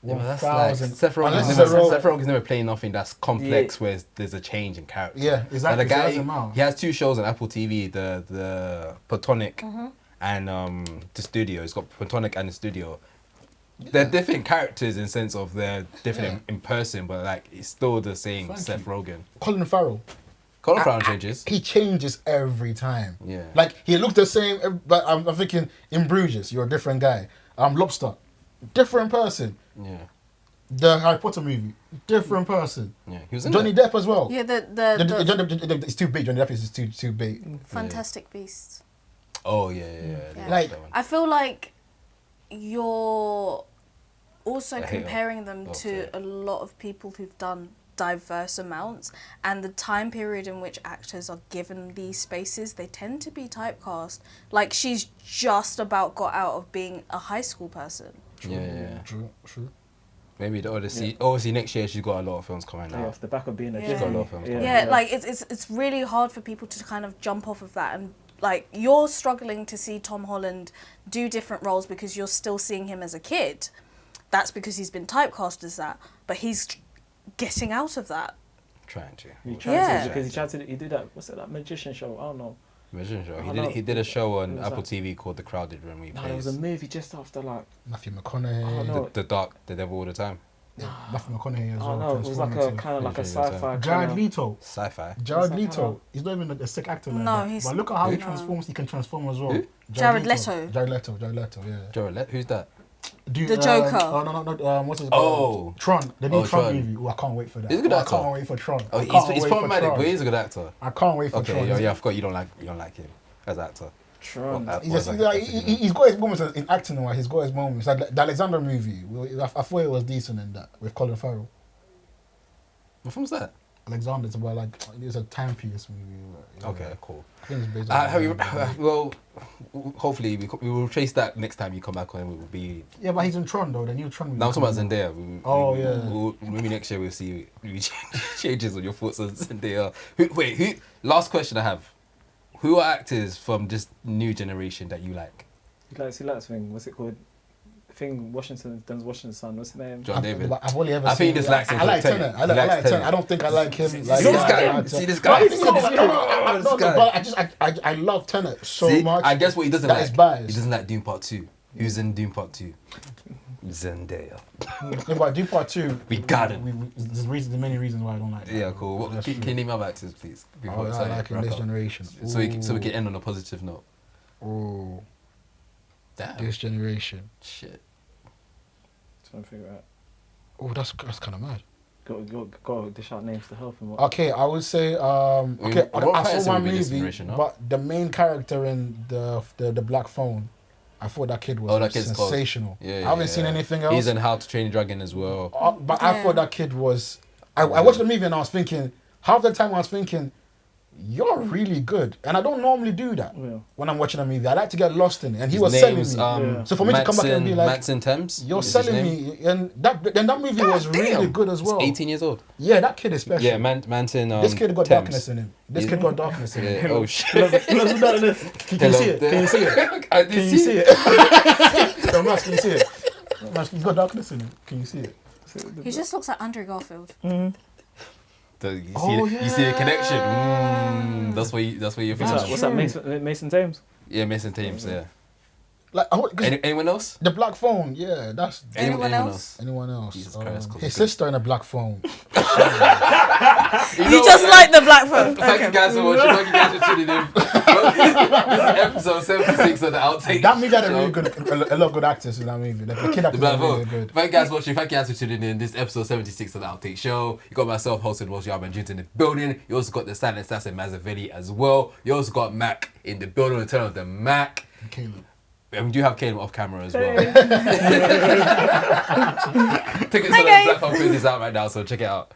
Yeah, but that's like Seth Rogen's never playing nothing that's complex where there's a change in character. Yeah, exactly. Like the guy, he has 2 shows on Apple TV, the Platonic and the Studio. He's got Platonic and the Studio. Yeah. They're different characters in sense of they're different in person, but like it's still the same Seth Rogen. Colin Farrell changes. He changes every time. Yeah. Like he looks the same, but I'm thinking in Bruges, you're a different guy. Lobster, different person. Yeah. The Harry Potter movie, different person. Yeah. He was in Johnny Depp as well. Yeah, it's too big. Johnny Depp is too big. Fantastic Beasts. Oh yeah. Like I feel like you're also comparing them to a lot of people who've done diverse amounts, and the time period in which actors are given these spaces, they tend to be typecast. Like she's just about got out of being a high school person. True. Maybe the Odyssey. Yeah. Obviously, next year she's got a lot of films coming out. Yeah, off the back of being a she's got a lot of films. Yeah, like it's really hard for people to kind of jump off of that, and like you're struggling to see Tom Holland do different roles because you're still seeing him as a kid. That's because he's been typecast as that, but he's getting out of that. Trying to. He did that. What's that magician show? I don't know. Magician show. He did a show on Apple TV called The Crowded Room. There was a movie just after like Matthew McConaughey. The Devil All the Time. Yeah, Matthew McConaughey as well. No, it was like a kind of like a sci-fi. Jared Leto. Sci-fi. Jared Leto. He's not even a sick actor. Like that. He's. But look at how he transforms. He can transform as well. Jared Leto. Jared Leto. Yeah. Jared Leto. Who's that? The Joker. No. What's his name? Tron. The new Tron movie. Oh, I can't wait for that. He's a good actor. I can't wait for Tron. Oh, he's problematic, but he's a good actor. I can't wait for Tron. Yeah, I forgot you don't like him as an actor. Tron. He's got his moments in acting. He's got his moments. Like the Alexander movie. I thought it was decent in that with Colin Farrell. What film was that? Alexander. It's about like it's a timepiece movie. Yeah. Okay, cool. I think it's based on. Have you? Well, hopefully we will trace that next time you come back on. And we will be. Yeah, but he's in Tron though. The new Tron movie. Now I'm talking about Zendaya. Maybe next year we'll see changes on your thoughts on Zendaya. Who? Last question I have. Who are actors from this new generation that you like? He likes thing. What's it called? Washington, Washington's son. What's his name? John David. I've only ever I think he seen. just likes him. I like Tenet. I like Tenet. I don't think I like him. See this guy. But I love Tenet so much. I guess what he doesn't that like. is biased. He doesn't like Dune Part 2. Who's in Dune Part 2? Zendaya. Yeah, but Dune Part 2. We got him. There's many reasons why I don't like that. Yeah, cool. Can you name other actors, please? I like in this generation. So we can end on a positive note. Oh. Damn. This generation. Shit. Trying to figure out. Oh, that's kind of mad. Go dish out names to help him. Okay, I would say I saw one movie, but the main character in the Black Phone, I thought that kid was sensational. I haven't seen anything else. He's in How to Train Your Dragon as well. But I thought that kid was. I watched the movie and I was thinking, half the time I was thinking, you're really good. And I don't normally do that when I'm watching a movie. I like to get lost in it. And he was selling me. So for me to come back and be like, Manson Thames, you're selling me. And that movie was really good as well. He's 18 years old. Yeah, that kid is special. Yeah, Manson this kid got Thames. Darkness in him. This kid got darkness in him. Oh shit. Can you see it? Can you see it? I Can you see it? Don't ask, can you see it? He's got darkness in him. Can you see it? He just looks like Andrew Garfield. You see the connection. That's where you're thinking. What's that? Mason Thames. Yeah, Mason Thames. Yeah. Like anyone else? The Black Phone. Yeah, that's anyone else. Anyone else? Jesus Christ, his sister in a Black Phone. You just like the Black Phone. Thank you guys for watching. Thank you guys for tuning in. This is episode 76 of the Outtake. That movie had a lot of good actors in that movie. The kid actors were really good. Thank you guys for watching. Thank you guys for tuning in. This is episode 76 of the Outtake Show. You got myself, hosted Walsh Yard and Jude in the building. You also got the silent assassin Mazzavelli as well. You also got Mack in the building. Return of the Mack. Caleb. And we do have Caleb off camera as well. Tickets for the Black Hole Quiz is out right now, so check it out.